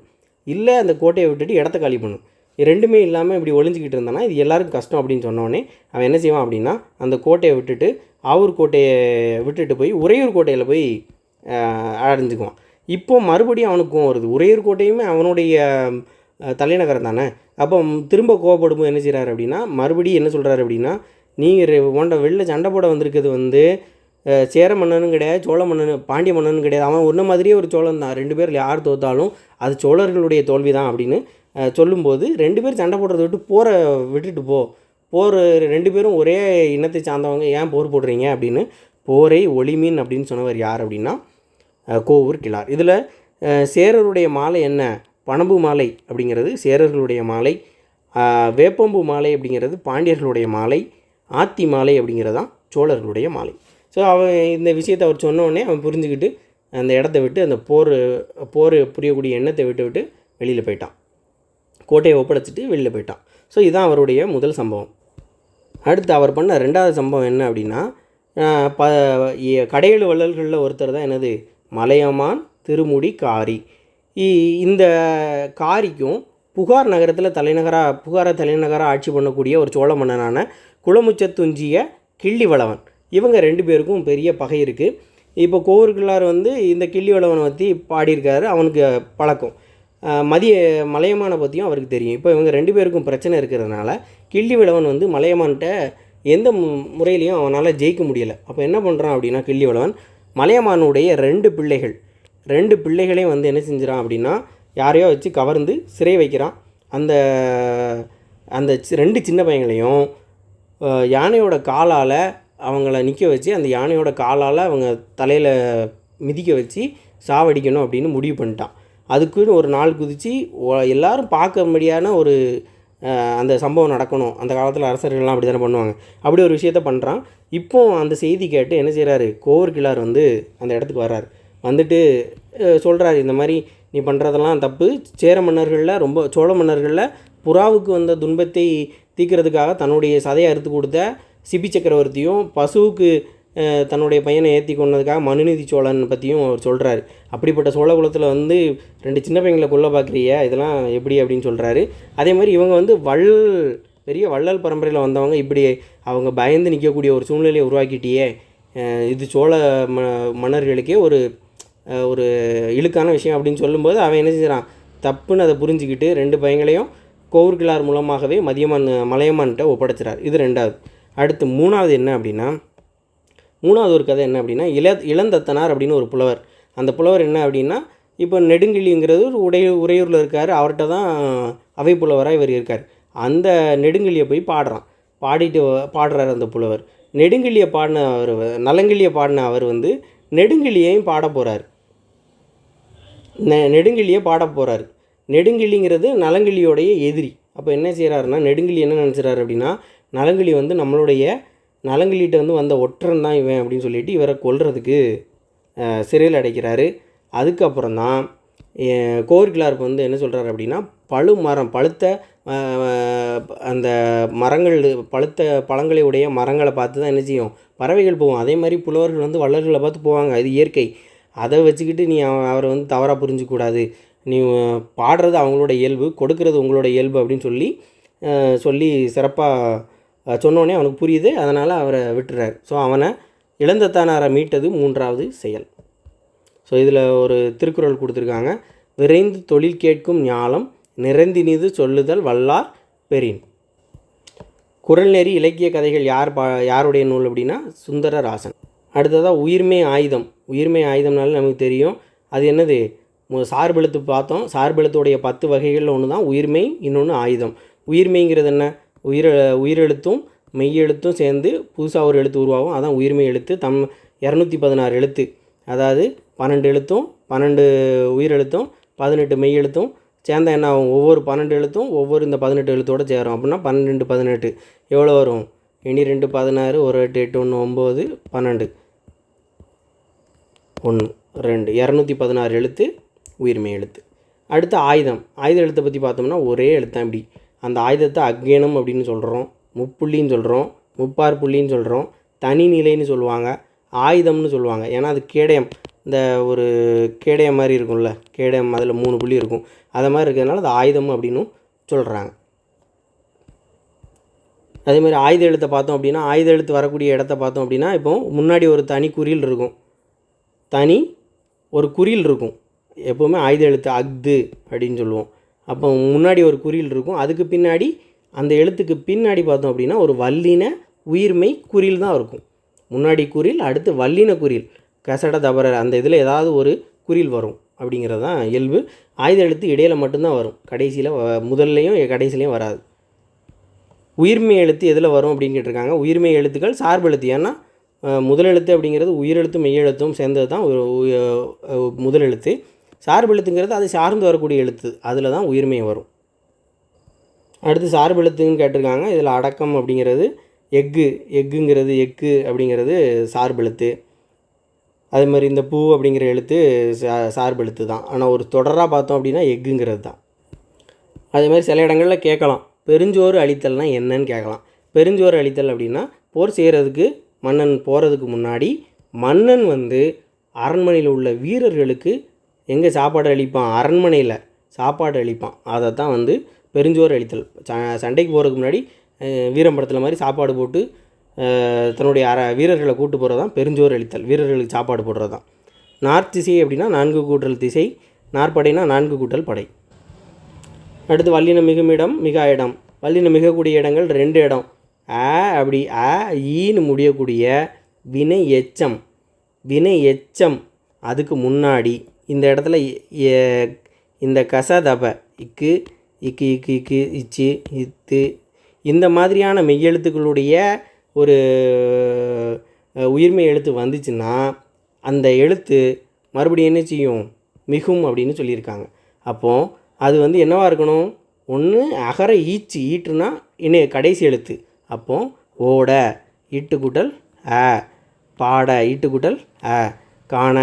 இல்லை அந்த கோட்டையை விட்டுட்டு இடத்த காலி பண்ணு. ரெண்டுமே இல்லாமல் இப்படி ஒளிஞ்சிக்கிட்டு இருந்தானா இது எல்லாருக்கும் கஷ்டம் அப்படின்னு சொன்னோடனே அவன் என்ன செய்வான் அப்படின்னா, அந்த கோட்டையை விட்டுட்டு ஆவூர் கோட்டையை விட்டுட்டு போய் உறையூர் கோட்டையில் போய் அடைஞ்சிக்குவான். இப்போ மறுபடியும் அவனுக்கும் வருது, உறையூர் கோட்டையுமே அவனுடைய தலைநகரம் தானே. அப்போ திரும்ப கோவப்படும்போது என்ன செய்கிறாரு அப்படின்னா, மறுபடியும் என்ன சொல்கிறாரு அப்படின்னா, நீங்கள் உண்ட வெளில சண்டை போட வந்திருக்கிறது வந்து சேர மன்னனும் கிடையாது, சோழ மன்னனு பாண்டிய மன்னனும் கிடையாது, அவன் ஒன்றை மாதிரியே ஒரு சோழன் தான், 2 பேர் யார் தோத்தாலும் அது சோழர்களுடைய தோல்வி தான் அப்படின்னு சொல்லும்போது, 2 பேர் சண்டை போடுறத விட்டு போரை விட்டுட்டு போர் 2 பேரும் ஒரே இனத்தை சார்ந்தவங்க, ஏன் போர் போடுறீங்க அப்படின்னு போரை ஒளிமீன் அப்படின்னு சொன்னவர் யார் அப்படின்னா கோவூர் கிழார். இதில் சேரருடைய மாலை என்ன, பணம்பு மாலை அப்படிங்கிறது சேரர்களுடைய மாலை, வேப்பம்பு மாலை அப்படிங்கிறது பாண்டியர்களுடைய மாலை, ஆத்தி மாலை அப்படிங்கிறது தான் சோழர்களுடைய மாலை. ஸோ அவன் இந்த விஷயத்தை அவர் சொன்னோடனே அவன் புரிஞ்சுக்கிட்டு அந்த இடத்த விட்டு அந்த போர் புரியக்கூடிய எண்ணத்தை விட்டு வெளியில் போயிட்டான், கோட்டையை ஒப்படைச்சிட்டு வெளியில் போயிட்டான். ஸோ இதுதான் அவருடைய முதல் சம்பவம். அடுத்து அவர் பண்ண 2வது சம்பவம் என்ன அப்படின்னா, கடையெழு வள்ளல்களில் ஒருத்தர் தான் என்னது மலையமான் திருமுடி காரி. இந்த காரிக்கும் புகார் நகரத்தில் தலைநகராக ஆட்சி பண்ணக்கூடிய ஒரு சோழ மன்னனான குளமுச்சத்துஞ்சிய கிள்ளிவளவன், இவங்க 2 பேருக்கும் பெரிய பகை இருக்குது. இப்போ கோவூர் கிழார் வந்து இந்த கிள்ளிவளவனை பற்றி பாடியிருக்காரு, அவனுக்கு பழக்கம், மலையமானை பற்றியும் அவருக்கு தெரியும். இப்போ இவங்க 2 பேருக்கும் பிரச்சனை இருக்கிறதுனால கிள்ளிவளவன் வந்து மலையமான்கிட்ட எந்த முறையிலையும் அவனால் ஜெயிக்க முடியலை. அப்போ என்ன பண்ணுறான் அப்படின்னா, கிள்ளிவளவன் மலையமானுடைய 2 பிள்ளைகளையும் வந்து என்ன செஞ்சிடான் அப்படின்னா, யாரையோ வச்சு கவர்ந்து சிறை வைக்கிறான். அந்த 2 சின்ன பையங்களையும் யானையோட காலால் அவங்கள நிற்க வச்சு, அந்த யானையோட காலால் அவங்க தலையில் மிதிக்க வச்சு சாவடிக்கணும் அப்படின்னு முடிவு பண்ணிட்டான். அதுக்குன்னு ஒரு நாள் குதித்து எல்லோரும் பார்க்கும்படியான ஒரு அந்த சம்பவம் நடக்கணும். அந்த காலத்தில் அரசர்கள்லாம் அப்படி தானே பண்ணுவாங்க, அப்படி ஒரு விஷயத்த பண்ணுறான். இப்போ அந்த செய்தி கேட்டு என்ன செய்கிறாரு, கோவூர் கிழார் வந்து அந்த இடத்துக்கு வர்றார். வந்துட்டு சொல்கிறாரு, இந்த மாதிரி நீ பண்ணுறதெல்லாம் தப்பு, சோழ மன்னர்களில் புறாவுக்கு வந்த துன்பத்தை தீர்க்கிறதுக்காக தன்னுடைய சதையை அறுத்து கொடுத்த சிபி சக்கரவர்த்தியும், பசுவுக்கு தன்னுடைய பையனை ஏற்றி கொண்டதுக்காக மனுநீதி சோழன் பற்றியும் அவர் சொல்கிறாரு. அப்படிப்பட்ட சோழ குலத்தில் வந்து 2 சின்ன பையங்களை கொல்ல பார்க்குறிய, இதெல்லாம் எப்படி அப்படின்னு சொல்கிறாரு. அதே மாதிரி இவங்க வந்து பெரிய வள்ளல் பரம்பரையில் வந்தவங்க, இப்படி அவங்க பயந்து நிற்கக்கூடிய ஒரு சூழ்நிலையை உருவாக்கிட்டியே, இது சோழ மன்னர்களுக்கே ஒரு இழுக்கான விஷயம் அப்படின்னு சொல்லும்போது அவன் என்ன செய்கிறான், தப்புன்னு அதை புரிஞ்சுக்கிட்டு 2 பையங்களையும் கோவூர் கிழார் மூலமாகவே மலையமான்கிட்ட ஒப்படைச்சிறார். இது 2வது. அடுத்து 3வது என்ன அப்படின்னா, 3வது ஒரு கதை என்ன அப்படின்னா, இளந்தத்தனார் அப்படின்னு ஒரு புலவர். அந்த புலவர் என்ன அப்படின்னா, இப்போ நெடுங்கிள்ளிங்கிறது உறையூரில் இருக்கார், அவர்கிட்ட தான் அவை புலவராக இவர் இருக்கார். அந்த நெடுங்கிள்ளியை போய் பாடுறார் அந்த புலவர். நெடுங்கிள்ளியை பாடின அவர், நலங்கிள்ளியை பாடின அவர் வந்து நெடுங்கிள்ளியையும் பாட போகிறார். நெடுங்கிள்ளிங்கிறது நலங்கிள்ளியோடைய எதிரி. அப்போ என்ன செய்கிறாருன்னா, நெடுங்கிள்ளி என்ன நினச்சிறாரு அப்படின்னா, நலங்கிள்ளி வந்து நலங்கிள்ளிகிட்ட வந்து வந்த ஒற்றன் தான் இவன் அப்படின்னு சொல்லிட்டு இவரை கொல்றதுக்கு சிறையில் அடைக்கிறாரு. அதுக்கப்புறம் தான் கோவூர் கிழார் வந்து என்ன சொல்கிறாரு அப்படின்னா, பழுத்த அந்த மரங்கள், பழுத்த பழங்களை உடைய மரங்களை பார்த்து தான் என்ன செய்யும், பறவைகள் போகும். அதே மாதிரி புலவர்கள் வந்து வள்ளல்களை பார்த்து போவாங்க, அது இயற்கை. அதை வச்சுக்கிட்டு நீ அவரை வந்து தவறாக புரிஞ்சிக்கூடாது, நீ பாடுறது அவங்களோட இயல்பு, கொடுக்கறது உங்களோட இயல்பு அப்படின்னு சொல்லி சிறப்பாக சொன்னோடனே அவனுக்கு புரியுது. அதனால் அவரை விட்டுறாரு. ஸோ அவனை இளந்தத்தனாரை மீட்டது 3வது செயல். ஸோ இதில் ஒரு திருக்குறள் கொடுத்துருக்காங்க, விரைந்து தொழில் கேட்கும் ஞாலம் நிறைந்தினிது சொல்லுதல் வல்லார் பெறின். குறள்நெறி இலக்கிய கதைகள் யாருடைய நூல் அப்படின்னா சுந்தரராசன். அடுத்ததாக உயிர்மை ஆயுதம்னாலும் நமக்கு தெரியும், அது என்னது, சார்பெழுத்து பார்த்தோம். சார்பெழுத்துடைய 10 வகைகளில் ஒன்று தான் உயிர்மை, இன்னொன்று ஆயுதம். உயிர்மைங்கிறது என்ன, உயிரெழுத்தும் மெய்யெழுத்தும் சேர்ந்து புதுசாக ஒரு எழுத்து உருவாகும், அதான் உயிர்மை எழுத்து. 216 எழுத்து, அதாவது 12 எழுத்தும் 12 உயிரெழுத்தும் 18 மெய்யெழுத்தும் சேர்ந்தா என்ன ஆகும், ஒவ்வொரு 12 எழுத்தும் இந்த 18 எழுத்தோடு சேரும். அப்படின்னா 12 18 எவ்வளோ வரும், 2 16, 1 8 8 1 9 12 1 2 216 எழுத்து உயிர்மை எழுத்து. அடுத்து ஆயுத எழுத்தை பற்றி பார்த்தோம்னா ஒரே எழுத்தான். இப்படி அந்த ஆயுதத்தை அக்ஞானம் அப்படின்னு சொல்கிறோம், முப்புள்ளின்னு சொல்கிறோம், முப்பார் புள்ளின்னு சொல்கிறோம், தனி நிலைன்னு சொல்லுவாங்க, ஆயுதம்னு சொல்லுவாங்க. ஏன்னா அது கேடயம், இந்த ஒரு கேடயம் மாதிரி இருக்கும்ல, கேடயம் அதில் 3 புள்ளி இருக்கும், அதை மாதிரி இருக்கிறதுனால அது ஆயுதம் அப்படின்னு சொல்கிறாங்க. அதே மாதிரி ஆயுத எழுத்தை பார்த்தோம் அப்படின்னா, ஆயுத எழுத்து வரக்கூடிய இடத்த பார்த்தோம் அப்படின்னா, இப்போ முன்னாடி ஒரு தனி குறில் இருக்கும், தனி ஒரு குறில் இருக்கும். எப்போவுமே ஆயுத எழுத்து அஃது அப்படின்னு சொல்லுவோம். அப்போ முன்னாடி ஒரு குறில் இருக்கும், அதுக்கு பின்னாடி அந்த எழுத்துக்கு பின்னாடி பார்த்தோம் அப்படின்னா ஒரு வல்லின உயிர்மை குறில் தான் இருக்கும். முன்னாடி குறில், அடுத்து வல்லின குறில், கசட தபர அந்த இதில் ஏதாவது ஒரு குறில் வரும் அப்படிங்கிறது தான் இயல்பு. ஆயுத எழுத்து இடையில மட்டும்தான் வரும், கடைசியில் முதல்லையும் கடைசிலையும் வராது. உயிர்மை எழுத்து எதில் வரும் அப்படின்னு கேட்டிருக்காங்க. உயிர்மை எழுத்துக்கள் சார்பு எழுத்து. ஏன்னா முதல் எழுத்து அப்படிங்கிறது உயிரெழுத்தும் மெய்யெழுத்தும் சேர்ந்தது தான் முதல் எழுத்து. சார்பு எழுத்துங்கிறது அதை சார்ந்து வரக்கூடிய எழுத்து, அதில் தான் உயிர்மை வரும். அடுத்து சார்பு எழுத்துன்னு கேட்டிருக்காங்க. இதில் அடக்கம் அப்படிங்கிறது எக்குங்கிறது அப்படிங்கிறது சார்பு எழுத்து. அதே மாதிரி இந்த பூ அப்படிங்கிற எழுத்து சார்பு எழுத்து தான். ஆனால் ஒரு தொடராக பார்த்தோம் அப்படின்னா எக்குங்கிறது தான். அதே மாதிரி சில இடங்களில் கேட்கலாம், பெருஞ்சோறு அளித்தல்னால் என்னன்னு கேட்கலாம். பெருஞ்சோறு அளித்தல் அப்படின்னா போர் செய்கிறதுக்கு மன்னன் போகிறதுக்கு முன்னாடி மன்னன் அரண்மனையில் உள்ள வீரர்களுக்கு எங்கே சாப்பாடு அளிப்பான், அரண்மனையில் சாப்பாடு அளிப்பான். அதை தான் பெருஞ்சோறு அளித்தல். சண்டைக்கு போகிறதுக்கு முன்னாடி வீரம்படத்தில் மாதிரி சாப்பாடு போட்டு தன்னுடைய வீரர்களை கூட்டு போகிறது தான் பெருஞ்சோறு அளித்தல், வீரர்களுக்கு சாப்பாடு போடுறது தான். நார்த்திசை அப்படின்னா 4 கூட்டல் திசை, நாற்படைனா 4 கூட்டல் படை. அடுத்து வல்லினம் மிகும் இடம், மிகா இடம். வல்லினம் மிகக்கூடிய இடங்கள் 2 இடம். அப்படி ஈன்னு முடியக்கூடிய வினை எச்சம் அதுக்கு முன்னாடி இந்த இடத்துல இந்த கசதப இக்கு இச்சு இத்து இந்த மாதிரியான மெய்யெழுத்துக்களுடைய ஒரு உயிர்மெய் எழுத்து வந்துச்சுன்னா அந்த எழுத்து மறுபடியும் என்ன செய்யும், மிகும் அப்படின்னு சொல்லியிருக்காங்க. அப்போது அது என்னவாக இருக்கணும், ஒன்று அகர ஈட்டுனா கடைசி எழுத்து. அப்போது ஓட ஈட்டு கூட்டல் பாட ஈட்டு கூட்டல் காண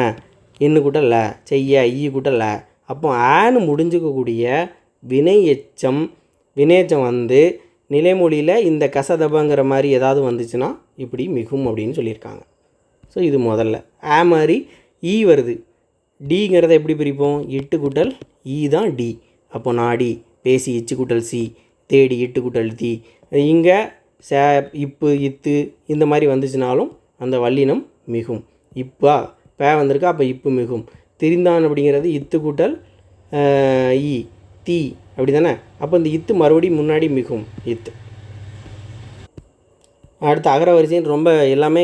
இன்னு கூட்டல் செய்ய ஈ கூட்டல் அப்போ ஆன்னு முடிஞ்சுக்கக்கூடிய வினையெச்சம் நிலைமொழியில் இந்த கசதபங்கிற மாதிரி ஏதாவது வந்துச்சுன்னா இப்படி மிகும் அப்படின்னு சொல்லியிருக்காங்க. ஸோ இது முதல்ல. மாதிரி ஈ வருது, டிங்கிறத எப்படி பிரிப்போம், இட்டு கூட்டல் ஈ தான் டி. அப்போ நாடி, பேசி இச்சு கூட்டல் சி, தேடி இட்டு கூட்டல் தி. இங்கே இப்பு இத்து இந்த மாதிரி வந்துச்சுனாலும் அந்த வல்லினம் மிகும். இப்போ வந்திருக்கா, அப்போ இப்பு மிகும். திரிந்தான் அப்படிங்கிறது இத்து கூட்டல் ஈ தீ, அப்படி தானே. அப்போ இந்த இத்து மறுபடியும் முன்னாடி மிகும் இத்து. அடுத்து அகர வரிசைன்னு ரொம்ப எல்லாமே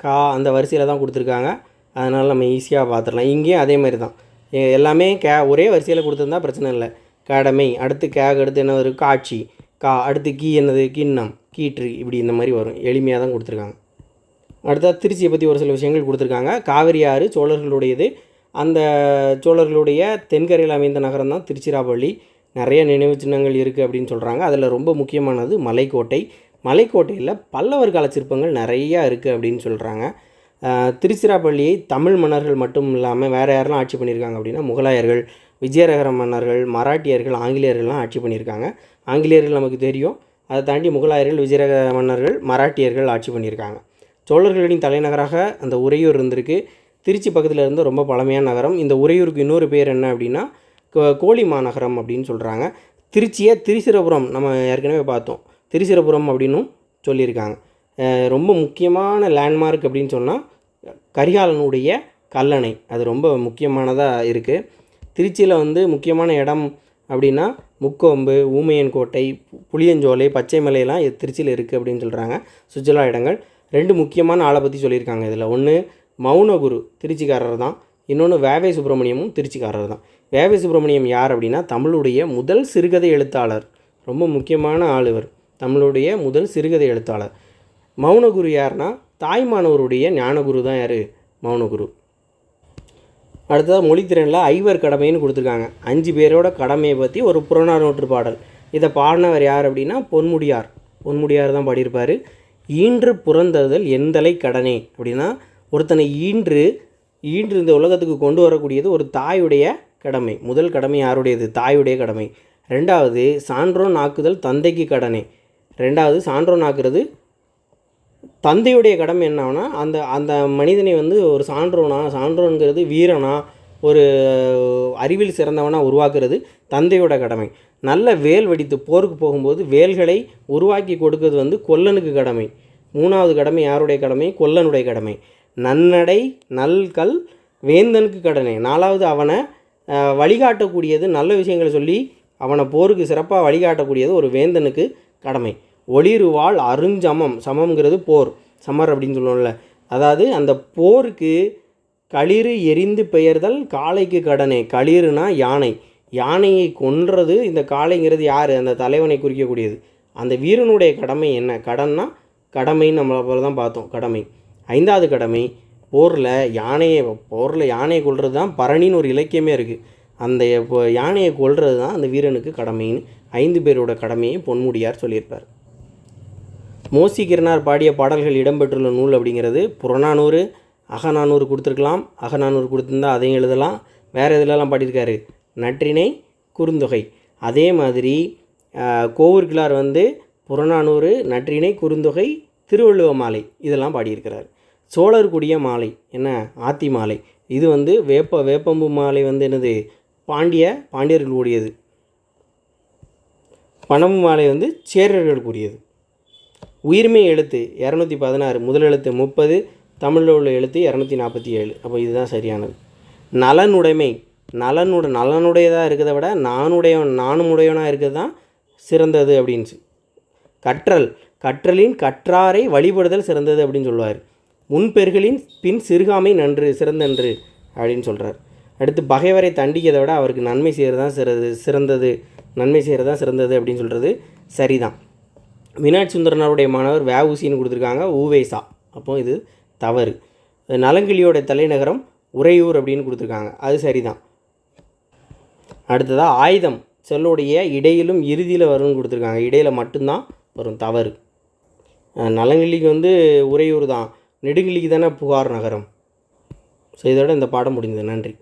கா அந்த வரிசையில் தான் கொடுத்துருக்காங்க. அதனால் நம்ம ஈஸியாக பார்த்துடலாம். இங்கேயும் அதே மாதிரி தான், எல்லாமே ஒரே வரிசையில் கொடுத்துருந்தா பிரச்சனை இல்லை. கடமை, அடுத்து அடுத்து என்ன வரும், காட்சி, அடுத்து கீ என்னது, கிண்ணம், கீற்று, இப்படி இந்த மாதிரி வரும். எளிமையாக தான் கொடுத்துருக்காங்க. அடுத்தது திருச்சியை பற்றி ஒரு சில விஷயங்கள் கொடுத்துருக்காங்க. காவிரி ஆறு சோழர்களுடையது. அந்த சோழர்களுடைய தென்கரையில் அமைந்த நகரம் தான் திருச்சிராப்பள்ளி. நிறைய நினைவு சின்னங்கள் இருக்குது அப்படின்னு சொல்கிறாங்க. அதில் ரொம்ப முக்கியமானது மலைக்கோட்டை. மலைக்கோட்டையில் பல்லவர் கால சிற்பங்கள் நிறையா இருக்குது அப்படின்னு சொல்கிறாங்க. திருச்சிராப்பள்ளியை தமிழ் மன்னர்கள் மட்டும் இல்லாமல் வேறு யாரெல்லாம் ஆட்சி பண்ணியிருக்காங்க அப்படின்னா முகலாயர்கள், விஜயநகர மன்னர்கள், மராட்டியர்கள், ஆங்கிலேயர்கள்லாம் ஆட்சி பண்ணியிருக்காங்க. ஆங்கிலேயர்கள் நமக்கு தெரியும். அதை தாண்டி முகலாயர்கள், விஜயநகர மன்னர்கள், மராட்டியர்கள் ஆட்சி பண்ணியிருக்காங்க. சோழர்களின் தலைநகராக அந்த உறையூர் இருந்திருக்கு. திருச்சி பக்கத்தில் இருந்த ரொம்ப பழமையான நகரம். இந்த உறையூருக்கு இன்னொரு பேர் என்ன அப்படின்னா கோழி மாநகரம் அப்படின்னு சொல்கிறாங்க. திருச்சியை திரிசிரபுரம் நம்ம ஏற்கனவே பார்த்தோம், திரிசிரபுரம் அப்படின்னும் சொல்லியிருக்காங்க. ரொம்ப முக்கியமான லேண்ட்மார்க் அப்படின்னு சொன்னால் கரிகாலனுடைய கல்லணை, அது ரொம்ப முக்கியமானதாக இருக்குது. திருச்சியில் முக்கியமான இடம் அப்படின்னா முக்கொம்பு, ஊமையன் கோட்டை, புளியஞ்சோலை, பச்சைமலையெல்லாம் திருச்சியில் இருக்குது அப்படின்னு சொல்கிறாங்க. சுற்றுலா இடங்கள் 2 முக்கியமான ஆளை பற்றி சொல்லியிருக்காங்க இதில். ஒன்று மௌனகுரு, திருச்சிக்காரர் தான். இன்னொன்று வேவை சுப்பிரமணியமும் திருச்சிக்காரர் தான். வேவை சுப்பிரமணியம் யார் அப்படின்னா தமிழுடைய முதல் சிறுகதை எழுத்தாளர். ரொம்ப முக்கியமான ஆள் இவர், தமிழுடைய முதல் சிறுகதை எழுத்தாளர். மௌனகுரு யார்னா தாய்மானவருடைய ஞானகுரு தான் யார், மௌனகுரு. அடுத்ததாக மொழித்திறனில் 5 கடமைன்னு கொடுத்துருக்காங்க. 5 பேரோட கடமையை பற்றி ஒரு புறநானூற்று பாடல். இதை பாடினவர் யார் அப்படின்னா பொன்முடியார் தான் பாடியிருப்பார். ஈன்று புறந்தறுதல் எந்தலை கடனே அப்படின்னா ஒருத்தனை ஈன்று இந்த உலகத்துக்கு கொண்டு வரக்கூடியது ஒரு தாயுடைய கடமை. முதல் கடமை யாருடையது, தாயுடைய கடமை. 2வது சான்றோன் ஆக்குதல் தந்தைக்கு கடனே. 2வது சான்றோன் ஆக்குறது தந்தையுடைய கடமை என்னன்னா அந்த அந்த மனிதனை வந்து ஒரு சான்றோன்கிறது வீரனா, ஒரு அறிவில் சிறந்தவனா உருவாக்குறது தந்தையோட கடமை. நல்ல வேல் வெடித்து போருக்கு போகும்போது வேல்களை உருவாக்கி கொடுக்கிறது வந்து கொல்லனுக்கு கடமை. 3வது கடமை யாருடைய கடமை? கொல்லனுடைய கடமை. நன்னடை நல்கல் வேந்தனுக்கு கடமை. 4வது அவனை வழிகாட்டக்கூடியது, நல்ல விஷயங்களை சொல்லி அவனை போருக்கு சிறப்பாக வழிகாட்டக்கூடியது ஒரு வேந்தனுக்கு கடமை. ஒளிருவாள் அருஞ்சமம், சமம்ங்கிறது போர், சமர் அப்படின்னு சொல்லுவோம்ல. அதாவது அந்த போருக்கு களிறு எரிந்து பெயர்தல் காளைக்கு கடனே. களிறுனா யானை, யானையை கொன்றது இந்த காளைங்கிறது யார்? அந்த தலைவனை குறிக்கக்கூடியது. அந்த வீரனுடைய கடமை என்ன? கடன்னா கடமைன்னு நம்மளை போல தான் பார்த்தோம், கடமை. 5வது கடமை போரில் யானையை கொல்றது தான் பரணின்னு ஒரு இலக்கியமே இருக்குது. அந்த யானையை கொல்றது தான் அந்த வீரனுக்கு கடமைன்னு 5 பேரோட கடமையை பொன்முடியார் சொல்லியிருப்பார். மோசிகிரனார் பாடிய பாடல்கள் இடம்பெற்றுள்ள நூல் அப்படிங்கிறது புறநானூறு, அகநானூறு கொடுத்துருக்கலாம். அகநானூறு கொடுத்துருந்தா அதையும் எழுதலாம். வேறு இதிலலாம் பாடியிருக்காரு நற்றிணை, குறுந்தொகை. அதே மாதிரி கோவூர்கிழார் வந்து புறநானூறு, நற்றிணை, குறுந்தொகை, திருவள்ளுவ மாலை இதெல்லாம் பாடியிருக்கிறார். சோழர்குடிய மாலை என்ன? ஆத்தி மாலை. இது வந்து வேப்பம்பு மாலை வந்து என்னது? பாண்டியர்கள் கூடியது. பனம்பு மாலை வந்து சேரர்கள் கூடியது. உயிர்மை எழுத்து 216, முதல் எழுத்து 30, தமிழில் உள்ள எழுத்து 247. அப்போ இதுதான் சரியானது. நலனுடைமை, நலனுடையதாக இருக்கிறத விட நானும் உடையவனாக இருக்கிறது தான் சிறந்தது அப்படின்ச்சு. கற்றலின் கற்றாரை வழிபடுதல் சிறந்தது அப்படின்னு சொல்லுவார். முன்பெருகளின் பின் சிறுகாமை சிறந்தன்று அப்படின்னு சொல்கிறார். அடுத்து பகைவரை தண்டிக்கிறதை விட அவருக்கு நன்மை செய்கிறது தான் சிறந்தது அப்படின்னு சொல்கிறது சரிதான். மீனாட்சி சுந்தரனாருடைய மாணவர் வ.உ.சின்னு கொடுத்துருக்காங்க, உவேசா. அப்போ இது தவறு. நலங்கிளியோட தலைநகரம் உறையூர் அப்படின்னு கொடுத்துருக்காங்க, அது சரிதான். அடுத்ததாக ஆயுதம் சொல்லுடைய இடையிலும் இறுதியில் வரும்னு கொடுத்துருக்காங்க, இடையில் மட்டும்தான் வரும், தவறு. நலங்கிளிக்கு வந்து உறையூர் தான், நெடுங்கிளிக்கு தானே புகார் நகரம். ஸோ இதோட இந்த பாடம் முடிந்தது. நன்றி.